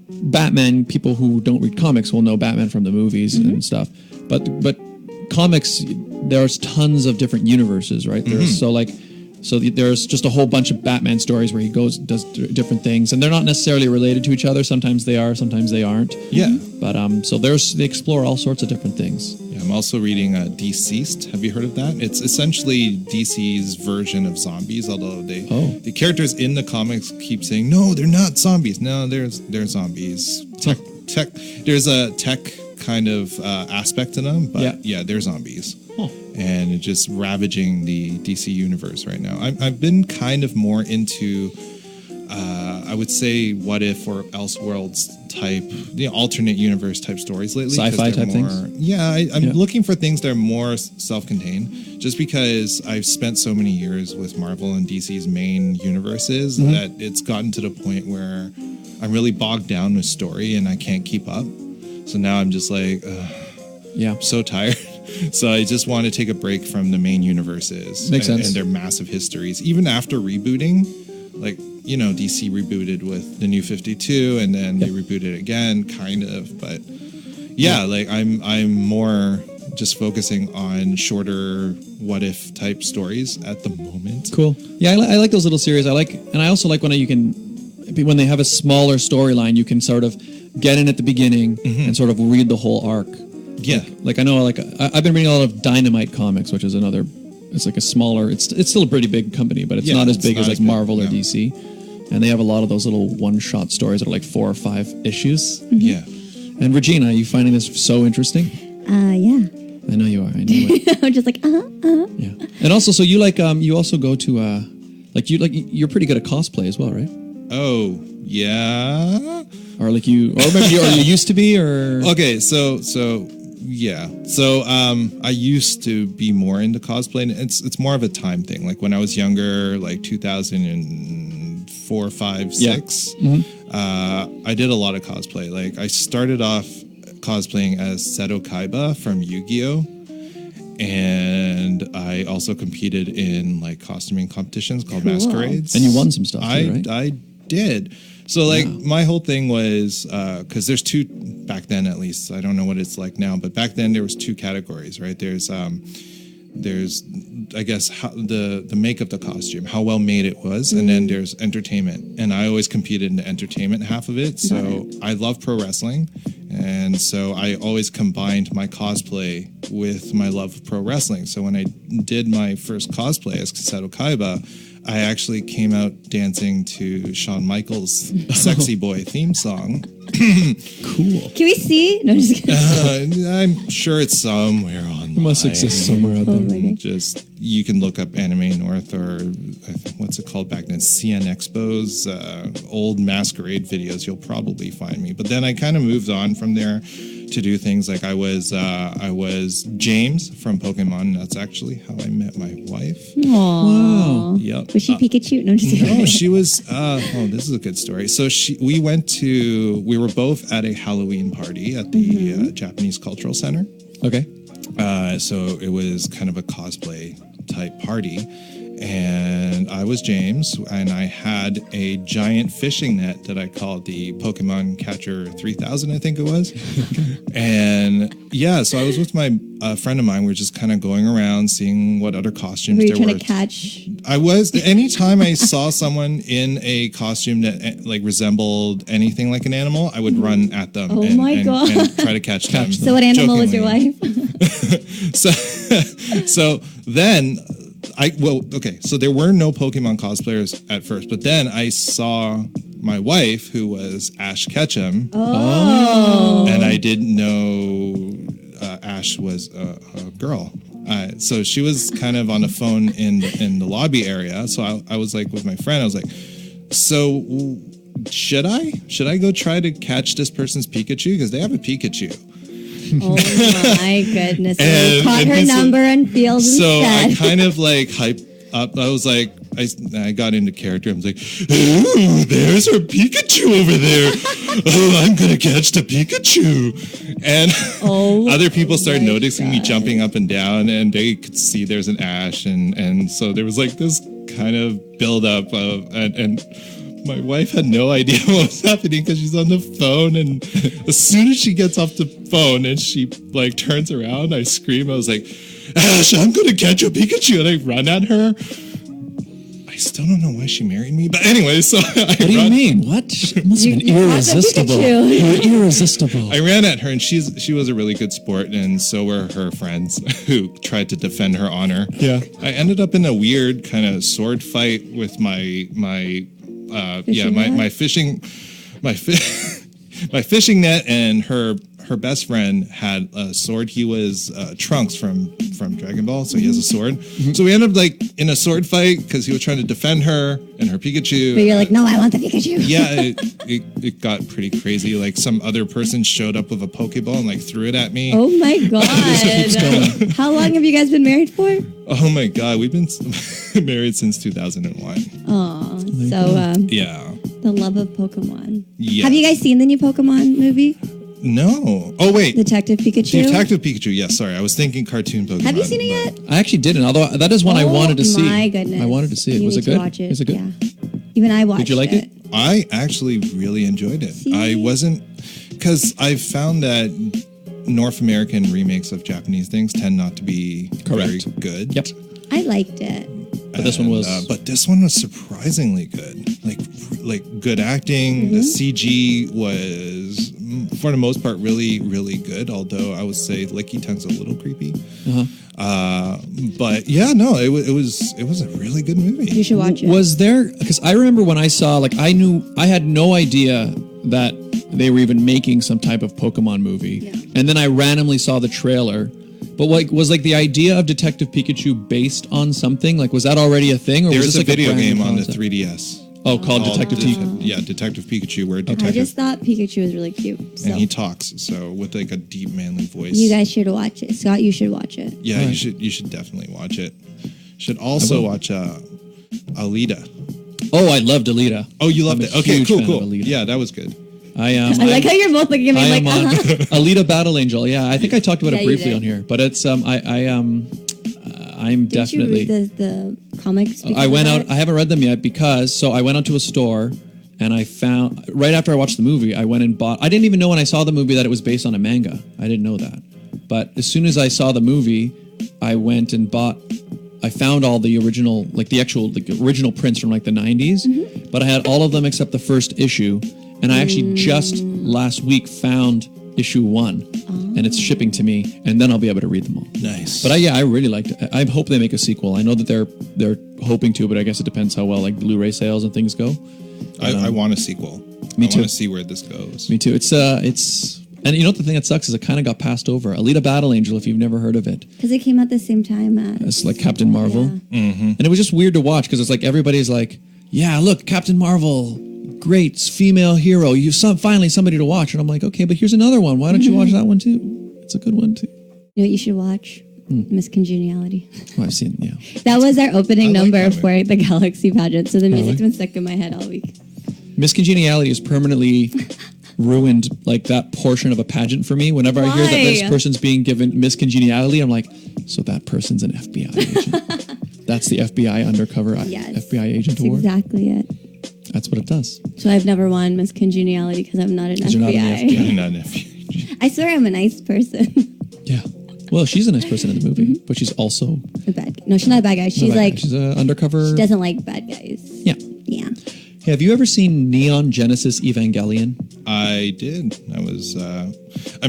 Batman, people who don't read comics will know Batman from the movies and stuff. But comics, there's tons of different universes, right? There's there's just a whole bunch of Batman stories where he does different things, and they're not necessarily related to each other. Sometimes they are, sometimes they aren't. Yeah. But so they explore all sorts of different things. Yeah, I'm also reading Deceased. Have you heard of that? It's essentially DC's version of zombies, although the characters in the comics keep saying, no, they're not zombies. No, they're zombies. There's a tech kind of aspect to them, but yeah, they're zombies. Huh. And it's just ravaging the DC universe right now. I've been kind of more into, I would say, what if or Elseworlds type, alternate universe type stories lately. Sci-fi type things? Yeah, I'm looking for things that are more self-contained, just because I've spent so many years with Marvel and DC's main universes that it's gotten to the point where I'm really bogged down with story and I can't keep up. So now I'm just like, I'm so tired. So I just want to take a break from the main universes. Makes sense. And their massive histories. Even after rebooting, like, DC rebooted with the New 52 and then they rebooted again, kind of. But like I'm more just focusing on shorter what if type stories at the moment. Cool. Yeah, I like those little series. And I also like when when they have a smaller storyline, you can sort of get in at the beginning and sort of read the whole arc. Yeah. Like I know, I've been reading a lot of Dynamite Comics, which is another. It's like a smaller. It's still a pretty big company, but it's not as big as like Marvel or DC. And they have a lot of those little one-shot stories that are like 4 or 5 issues. Yeah. And Regina, are you finding this so interesting? Yeah. I know you are. I know it. I'm just like, Yeah. And also, so you you also go to you're pretty good at cosplay as well, right? Oh, yeah. Or maybe you used to be, or okay, so yeah. So I used to be more into cosplay, and it's more of a time thing. Like when I was younger, like 2004, 5, 6, I did a lot of cosplay. Like I started off cosplaying as Seto Kaiba from Yu-Gi-Oh! And I also competed in like costuming competitions called masquerades. And you won some stuff, right? I did. So like my whole thing was because there's two back then, at least I don't know what it's like now, but back then there was 2 categories, right? There's I guess how the make of the costume, how well made it was, and then there's entertainment. And I always competed in the entertainment half of it. So I love pro wrestling, and so I always combined my cosplay with my love of pro wrestling. So when I did my first cosplay as Kiseto Kaiba, I actually came out dancing to Shawn Michaels' Sexy Boy theme song. Cool. Can we see? No, just kidding. I'm sure it's somewhere online. It must exist somewhere out there. Just, you can look up Anime North or what's it called back then? CN Expo's old masquerade videos. You'll probably find me. But then I kind of moved on from there to do things like I was James from Pokemon. That's actually how I met my wife. Aww. Wow. Yep. Was she Pikachu? No, just kidding. No, she was. This is a good story. So we were both at a Halloween party at the Japanese Cultural Center. Okay. So it was kind of a cosplay type party, and I was James, and I had a giant fishing net that I called the Pokemon Catcher 3000, I think it was. And yeah, so I was with my friend of mine. We were just kind of going around seeing what other costumes Were you there trying were. to catch? I was. Anytime I saw someone in a costume that like resembled anything like an animal, I would run at them Oh and, my and, God. and try to catch them. So what animal was your jokingly. wife? So then so there were no Pokemon cosplayers at first, but then I saw my wife, who was Ash Ketchum. Oh. And I didn't know Ash was a girl. So she was kind of on the phone in the lobby area. So I was like with my friend, I was like, so should I go try to catch this person's Pikachu? Because they have a Pikachu. Oh my goodness. And you caught her number and field So instead. I kind of like hyped up. I was like, I got into character. I was like, ooh, there's her Pikachu over there. Oh, I'm going to catch the Pikachu. And other people started noticing me jumping up and down, and they could see there's an Ash. And so there was like this kind of buildup of, and my wife had no idea what was happening because she's on the phone, and as soon as she gets off the phone and she like turns around, I scream. I was like, Ash, I'm gonna catch a Pikachu, and I run at her. I still don't know why she married me, but anyway, so What do you mean? What? It must have been You caught the irresistible. Pikachu. You're irresistible. I ran at her, and she was a really good sport, and so were her friends who tried to defend her honor. Yeah. I ended up in a weird kind of sword fight with my fishing net, and her best friend had a sword. He was Trunks from Dragon Ball, so he has a sword. Mm-hmm. So we ended up like in a sword fight because he was trying to defend her and her Pikachu. But you're like, no, I want the Pikachu. Yeah, it got pretty crazy. Like some other person showed up with a Pokeball and like threw it at me. Oh my God. How long have you guys been married for? Oh my God, we've been married since 2001. Oh, so Yeah. the love of Pokemon. Yes. Have you guys seen the new Pokemon movie? No. Oh wait. Detective Pikachu? Detective Pikachu. Yes, sorry. I was thinking cartoon Pokemon. Have you seen it yet? I actually didn't, although that is one I wanted to see. Oh my goodness. I wanted to see it. You Was need it good? to watch it. Is it good? Yeah. Even I watched it. Did you like it? I actually really enjoyed it. See? I wasn't, because I've found that North American remakes of Japanese things tend not to be very good. Yep. I liked it. But this one was. But this one was surprisingly good. Like good acting. The CG was, for the most part, really, really good. Although I would say Licky Tongue's a little creepy. But yeah, no, it was a really good movie. You should watch it. Was there, because I remember when I saw, like, I had no idea that they were even making some type of Pokemon movie. Yeah. And then I randomly saw the trailer. But like, was like the idea of Detective Pikachu based on something? Like, was that already a thing? Or was There's this a like video brand new game on the concept? 3DS. Oh, called Detective Pikachu. Yeah, Detective Pikachu, where I detective just thought Pikachu was really cute. So and he talks, so with like a deep manly voice. you guys should watch it. Scott, you should watch it. Yeah, you should definitely watch it. Should also watch Alita. Oh, I loved Alita. Oh, you loved I'm a it. Okay, huge cool, fan cool. of Alita. Yeah, that was good. I I like how you're both looking at me I like, am on Alita Battle Angel. Yeah, I think I talked about Yeah, it you briefly did. on here, but it's I'm Did definitely. you read the comics? I went out. I haven't read them yet because I went out to a store and I found right after I watched the movie, I went and bought. I didn't even know when I saw the movie that it was based on a manga. I didn't know that, but as soon as I saw the movie, I went and I found all the original, like the original prints from like the 90s, but I had all of them except the first issue. And I actually just last week found issue 1, and it's shipping to me, and then I'll be able to read them all. Nice. But I really liked it. I hope they make a sequel. I know that they're hoping to, but I guess it depends how well like Blu-ray sales and things go. I want a sequel. Me too. I want to see where this goes. Me too. It's and you know what the thing that sucks is it kind of got passed over. Alita Battle Angel, if you've never heard of it. Because it came out the same time as... It's like Captain Marvel. Yeah. And it was just weird to watch because it's like everybody's like, yeah, look, Captain Marvel, great female hero. Finally somebody to watch. And I'm like, okay, but here's another one. Why don't you watch that one too? It's a good one too. You know what you should watch? Miss Congeniality. Oh, I've seen, yeah. That was our opening number that for the Galaxy pageant. So the music's been stuck in my head all week. Miss Congeniality has permanently ruined like that portion of a pageant for me. Whenever I hear that this person's being given Miss Congeniality, I'm like, so that person's an FBI agent. That's the FBI undercover FBI agent That's award. Exactly it. That's what it does. So I've never won Miss Congeniality because I'm not an FBI. You're not an FBI. I'm not an FBI. I swear I'm a nice person. Yeah. Well, she's a nice person in the movie, but she's also A bad guy. No, she's not a bad guy. She's like... she's an undercover. She doesn't like bad guys. Yeah. Yeah. Hey, have you ever seen Neon Genesis Evangelion? I did. I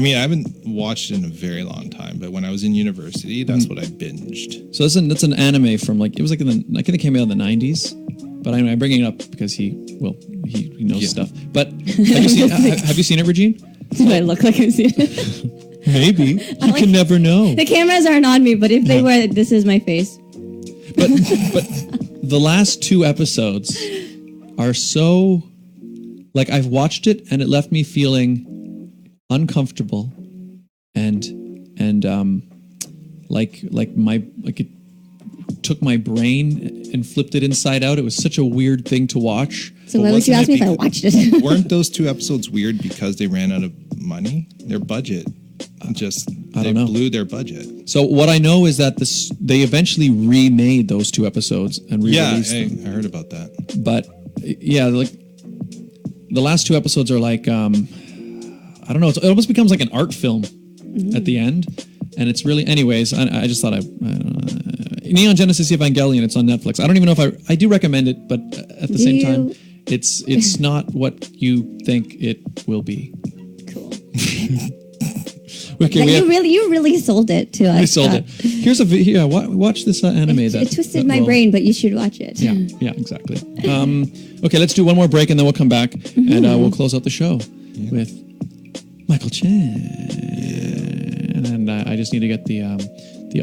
haven't watched it in a very long time, but when I was in university, that's what I binged. So that's an anime from like, it was like I think it came out in the 90s, but I'm bringing it up because he knows stuff. But have you seen it, Regine? Do I look like I've seen it? Maybe. You can never know. The cameras aren't on me, but if they were, this is my face. But the last 2 episodes are so, like, I've watched it and it left me feeling uncomfortable and it took my brain and flipped it inside out. It was such a weird thing to watch. So why would you ask me if I watched it? Weren't those 2 episodes weird because they ran out of money? Their budget they blew their budget. So what I know is that they eventually remade those 2 episodes and re-released them. I heard about that. But yeah, like the last 2 episodes are like, I don't know, it almost becomes like an art film at the end. And it's really, anyways, I just thought Neon Genesis Evangelion, it's on Netflix. I don't even know if I do recommend it, but at the same time, it's not what you think it will be. Cool. Okay, you really sold it to us. I sold it. Here's a video. Watch this anime. It twisted my brain, but you should watch it. Yeah, exactly. Okay, let's do one more break and then we'll come back and we'll close out the show with Michael Chan. And I just need to get the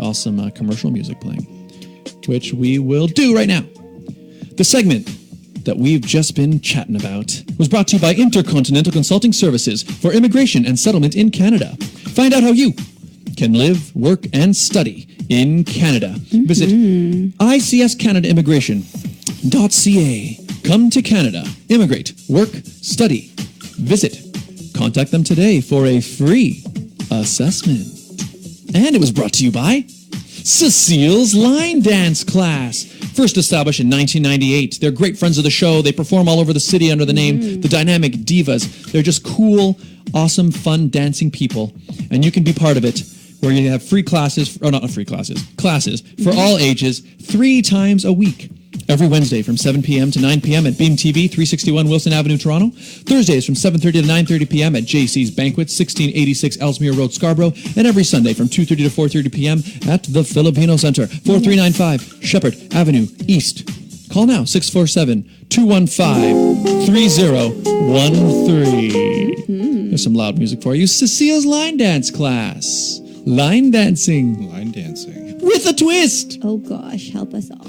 awesome commercial music playing, which we will do right now. The segment that we've just been chatting about was brought to you by Intercontinental Consulting Services for Immigration and Settlement in Canada. Find out how you can live, work, and study in Canada. Visit icscanadaimmigration.ca. Come to Canada. Immigrate. Work. Study. Visit. Contact them today for a free assessment. And it was brought to you by Cecile's Line Dance Class. First established in 1998. They're great friends of the show. They perform all over the city under the name The Dynamic Divas. They're just cool, awesome, fun dancing people. And you can be part of it, where you have free classes, or not free classes, classes for all ages 3 times a week. Every Wednesday from 7 p.m. to 9 p.m. at Beam TV, 361 Wilson Avenue, Toronto. Thursdays from 7:30 to 9:30 p.m. at JC's Banquets, 1686 Ellesmere Road, Scarborough. And every Sunday from 2:30 to 4:30 p.m. at the Filipino Center, 4395 Shepherd Avenue East. Call now, 647-215-3013. There's some loud music for you. Cecile's Line Dance Class. Line dancing. Line dancing. With a twist. Oh gosh, help us all.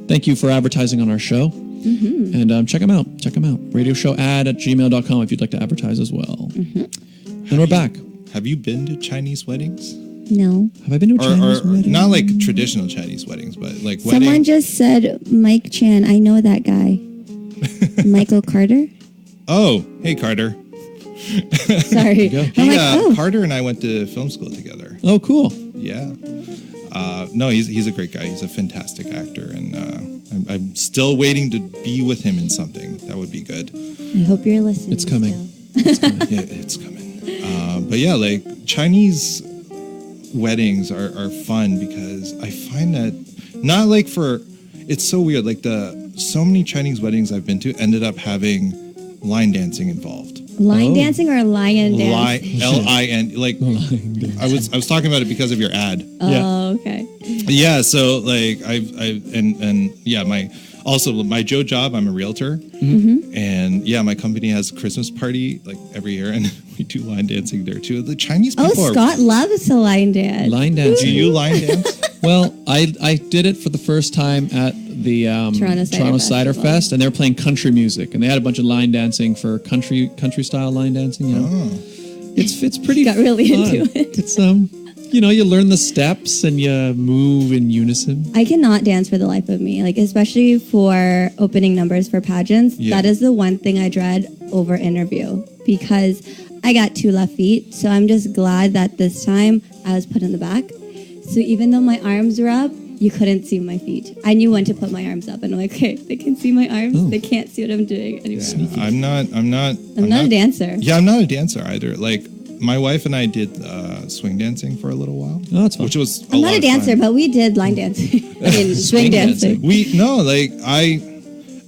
Thank you for advertising on our show. And check them out. radioshow@gmail.com if you'd like to advertise as well. And we're back. Have you been to Chinese weddings? No. Have I been to a Chinese wedding? Not like traditional Chinese weddings, but like Someone weddings. just said Mike Chan. I know that guy. Michael Carter? Oh, hey Carter. Sorry. Carter and I went to film school together. Oh, cool. Yeah. No, he's a great guy. He's a fantastic actor, and I'm still waiting to be with him in something. That would be good. I hope you're listening. It's coming. Still. It's coming. Yeah, it's coming. But yeah, like Chinese weddings are fun because I find that not like for, it's so weird. Like so many Chinese weddings I've been to ended up having line dancing involved. Line dancing or lion dancing? L-I-N. Like I was talking about it because of your ad. Oh, okay. Yeah. So like my Joe job, I'm a realtor, and yeah, my company has a Christmas party like every year, and we do line dancing there too. The Chinese people Scott loves to line dance. Line dancing. Do you line dance? Well, I did it for the first time at the Toronto Cider Fest, and they were playing country music, and they had a bunch of line dancing for country style line dancing. You know, it's pretty. Got really fun. into it. It's you learn the steps and you move in unison. I cannot dance for the life of me, like especially for opening numbers for pageants. Yeah. That is the one thing I dread over interview because I got 2 left feet. So I'm just glad that this time I was put in the back. So even though my arms were up, you couldn't see my feet. I knew when to put my arms up, and I'm like, okay, they can see my arms. They can't see what I'm doing anywhere else. I'm not a dancer. Yeah, I'm not a dancer either. Like my wife and I did swing dancing for a little while. Oh, that's fun. Which was I'm not a dancer, fun. but we did line dancing. I mean, swing dancing.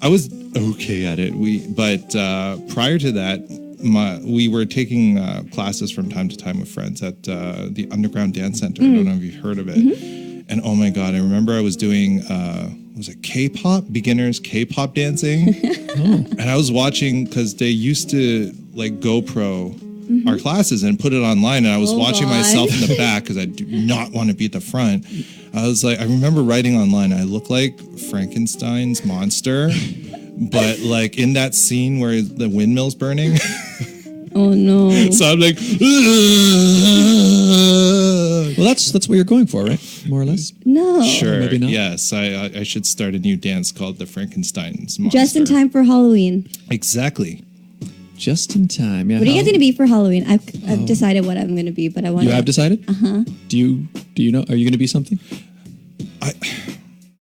I was okay at it. But prior to that, we were taking classes from time to time with friends at the Underground Dance Center. I don't know if you've heard of it. And oh my God, I remember I was doing, was it K-pop? Beginners K-pop dancing. And I was watching, because they used to like GoPro our classes and put it online. And I was watching myself in the back because I do not want to be at the front. I was like, I remember writing online, I look like Frankenstein's monster. But like in that scene where the windmill's burning. Oh no. So I'm like, well, that's what you're going for, right? More or less. No. Sure. Maybe not. Yes, I should start a new dance called the Frankenstein's monster. Just in time for Halloween. Exactly. Just in time. Yeah. What are you guys going to be for Halloween? I've decided what I'm going to be, but I want. You have decided? Uh-huh. Do you know? Are you going to be something?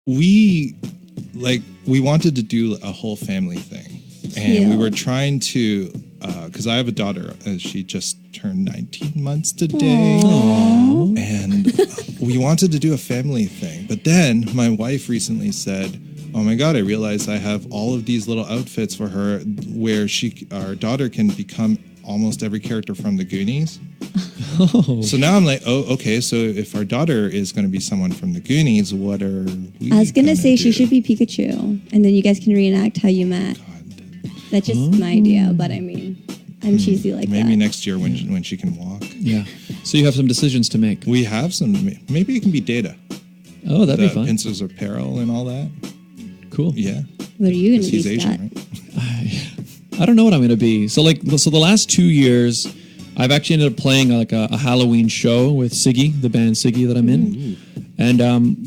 We wanted to do a whole family thing, and we were trying to. Because I have a daughter, she just turned 19 months today. Aww. And we wanted to do a family thing. But then my wife recently said, oh my God, I realized I have all of these little outfits for her where our daughter can become almost every character from the Goonies. Oh. So now I'm like, oh, okay, so if our daughter is going to be someone from the Goonies, what are we I was going to say do? she should be Pikachu, and then you guys can reenact how you met. That's just my idea, but I mean, I'm cheesy like that. Maybe next year when she can walk. Yeah. So you have some decisions to make. We have some. Maybe it can be Data. Oh, that'd be fun. Pincers of Peril and all that. Cool. Yeah. What are you going to be, He's Asian, Scott? I don't know what I'm going to be. So the last 2 years, I've actually ended up playing like a Halloween show with Siggy, the band Siggy that I'm in. And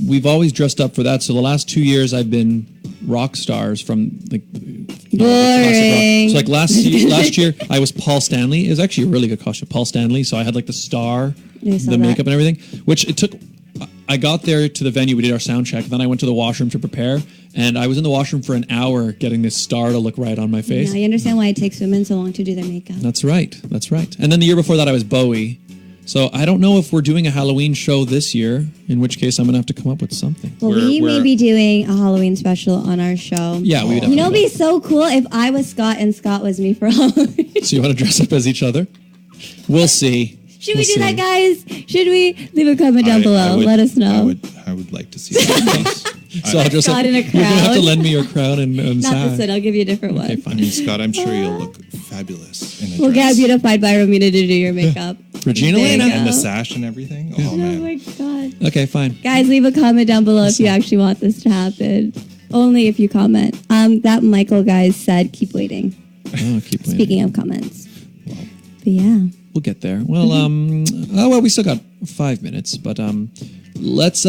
we've always dressed up for that. So the last 2 years, I've been rock stars from the classic rock. So like last year, I was Paul Stanley. It was actually a really good costume, Paul Stanley. So I had like the star, the makeup and everything, which it took. I got there to the venue, we did our sound check, then I went to the washroom to prepare, and I was in the washroom for an hour getting this star to look right on my face. Now you understand why it takes women so long to do their makeup. That's right. And then the year before that, I was Bowie. So I don't know if we're doing a Halloween show this year, in which case I'm going to have to come up with something. Well, we may be doing a Halloween special on our show. Yeah, we would have. You know, it'd be so cool if I was Scott and Scott was me for Halloween. So you want to dress up as each other? We'll see. Should we do that, guys? Should we? Leave a comment down below. Let us know. I would like to see that. So I'll dress up. Scott in a You're going to have to crown. lend me your crown and Not Sad. this one. I'll give you a different one. I mean, Scott, I'm sure you'll look fabulous in a We'll dress. get beautified by Romina to do your makeup. Regine, There you Alaina. go. And the sash and everything. Oh, Oh man. my God. Okay, fine. Guys, leave a comment down below if you actually want this to happen. Only if you comment. That Michael guy said, keep waiting. Oh, keep waiting. Speaking of comments. But yeah. We'll get there. Well, we still got 5 minutes, but let's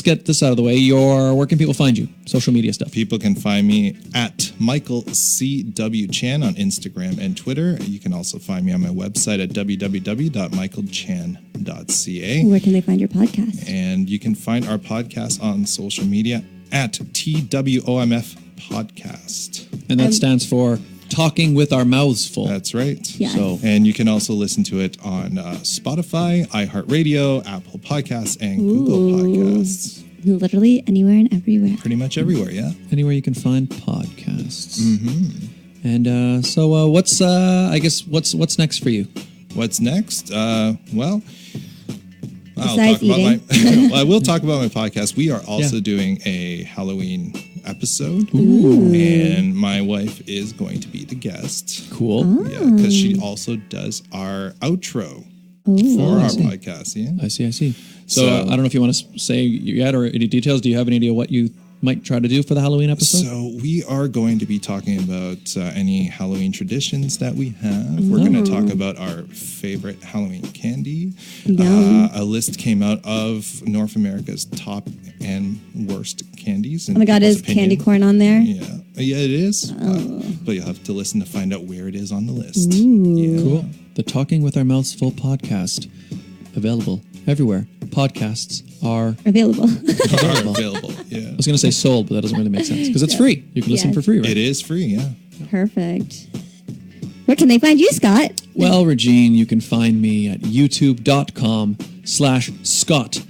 get this out of the way. Where can people find you? Social media stuff. People can find me at Michael C.W. Chan on Instagram and Twitter. You can also find me on my website at www.michaelchan.ca. Where can they find your podcast? And you can find our podcast on social media at TWOMF Podcast. And that stands for Talking with Our Mouths Full. That's right. Yes. So, And you can also listen to it on Spotify, iHeartRadio, Apple Podcasts, and Google Podcasts. Literally anywhere and everywhere. Pretty much everywhere, yeah. anywhere you can find podcasts. And so, what's next for you? What's next? Well, Besides I will talk about my podcast. We are also doing a Halloween episode, and my wife is going to be the guest. Cool. Yeah, because she also does our outro for our podcast. Yeah, I see. So I don't know if you want to say yet or any details. Do you have any idea what you might try to do for the Halloween episode? So we are going to be talking about any Halloween traditions that we have. We're going to talk about our favorite Halloween candy. A list came out of North America's top and worst candies. Oh my God, is candy corn on there? Yeah, it is. But you'll have to listen to find out where it is on the list. Yeah. Cool. The Talking with Our Mouths Full podcast, available everywhere podcasts are Available. Available. Yeah, I was going to say sold, but that doesn't really make sense because it's free. You can listen for free, right? it is free. Yeah. Perfect. Where can they find you, Scott? Well, Regine, you can find me at youtube.com/Scott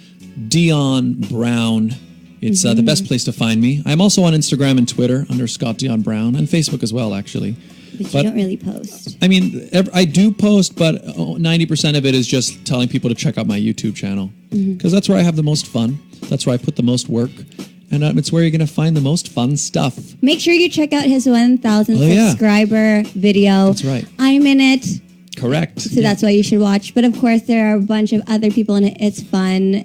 Dion Brown. It's the best place to find me. I'm also on Instagram and Twitter under Scott Dion Brown, and Facebook as well, actually. But you don't really post. I mean, I do post, but 90% of it is just telling people to check out my YouTube channel because that's where I have the most fun. That's where I put the most work, and it's where you're going to find the most fun stuff. Make sure you check out his 1,000 subscriber video. That's right. I'm in it. Correct. So that's why you should watch. But of course, there are a bunch of other people in it. It's fun.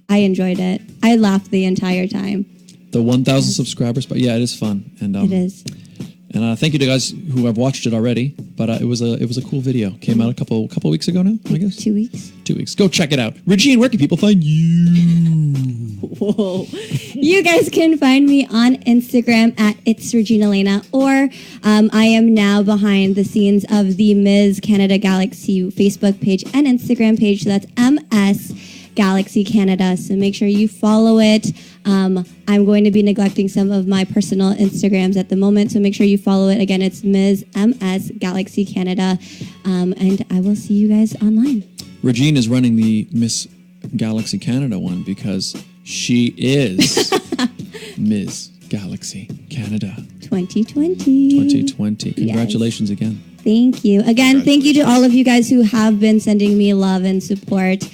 I enjoyed it. I laughed the entire time. The 1,000 subscribers, but yeah, it is fun. And it is. And thank you to guys who have watched it already. But it was a cool video. Came out a couple weeks ago now, I guess. 2 weeks. 2 weeks. Go check it out. Regine, where can people find you? Whoa. You guys can find me on Instagram at It's Regine Alaina, or I am now behind the scenes of the Ms. Canada Galaxy Facebook page and Instagram page. So that's MS Galaxy Canada. So make sure you follow it. I'm going to be neglecting some of my personal Instagrams at the moment, so make sure you follow it. Again, it's Ms. MS Galaxy Canada, and I will see you guys online. Regine is running the Miss Galaxy Canada one because she is Ms. Galaxy Canada 2020. Congratulations again. Thank you. Again, thank you to all of you guys who have been sending me love and support.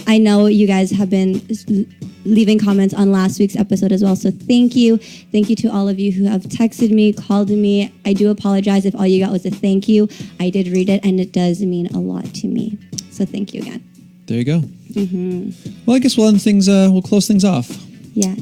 I know you guys have been leaving comments on last week's episode as well, so thank you. Thank you to all of you who have texted me, called me. I do apologize if all you got was a thank you. I did read it, and it does mean a lot to me. So thank you again. There you go. Well, I guess we'll end things. We'll close things off. Yeah.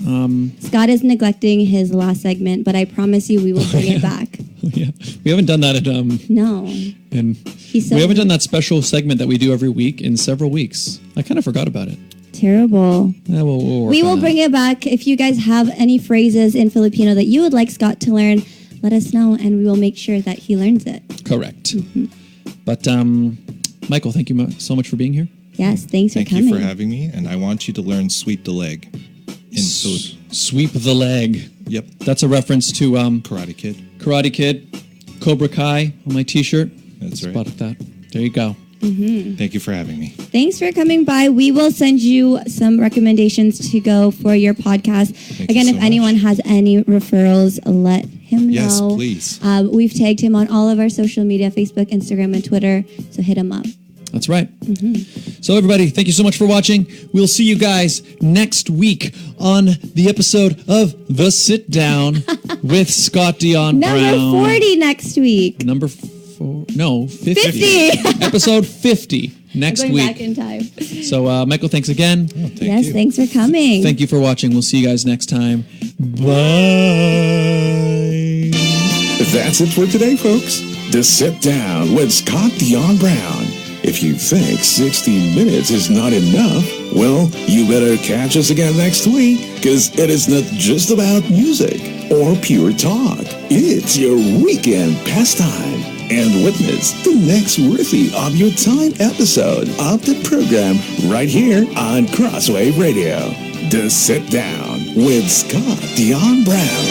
Scott is neglecting his last segment, but I promise you we will bring it back. Yeah, we haven't done that at No. and we haven't done that special segment that we do every week in several weeks. I kind of forgot about it. Terrible. Yeah, we will bring it back. If you guys have any phrases in Filipino that you would like Scott to learn, let us know, and we will make sure that he learns it. Correct. But Michael, thank you so much for being here. Yes, thanks for coming. Thank you for having me, and I want you to learn sweep the leg. Sweep the leg. Yep. That's a reference to Karate Kid. Karate Kid, Cobra Kai on my T-shirt. That's right. Spotted that. There you go. Thank you for having me. Thanks for coming by. We will send you some recommendations to go for your podcast. Again, if anyone has any referrals, let him know. Yes, please. We've tagged him on all of our social media, Facebook, Instagram, and Twitter, so hit him up. That's right. So everybody, thank you so much for watching. We'll see you guys next week on the episode of The Sit Down with Scott Dion Brown. Number 40 next week. Number 50. Episode 50 next I'm going week. back in time. So Michael, thanks again. Thank you. Thanks for coming. Thank you for watching. We'll see you guys next time. Bye. That's it for today, folks. The Sit Down with Scott Dion Brown. If you think 60 minutes is not enough, well, you better catch us again next week, because it is not just about music or pure talk. It's your weekend pastime. And witness the next worthy of your time episode of the program right here on Crosswave Radio. The Sit Down with Scott Dion Brown.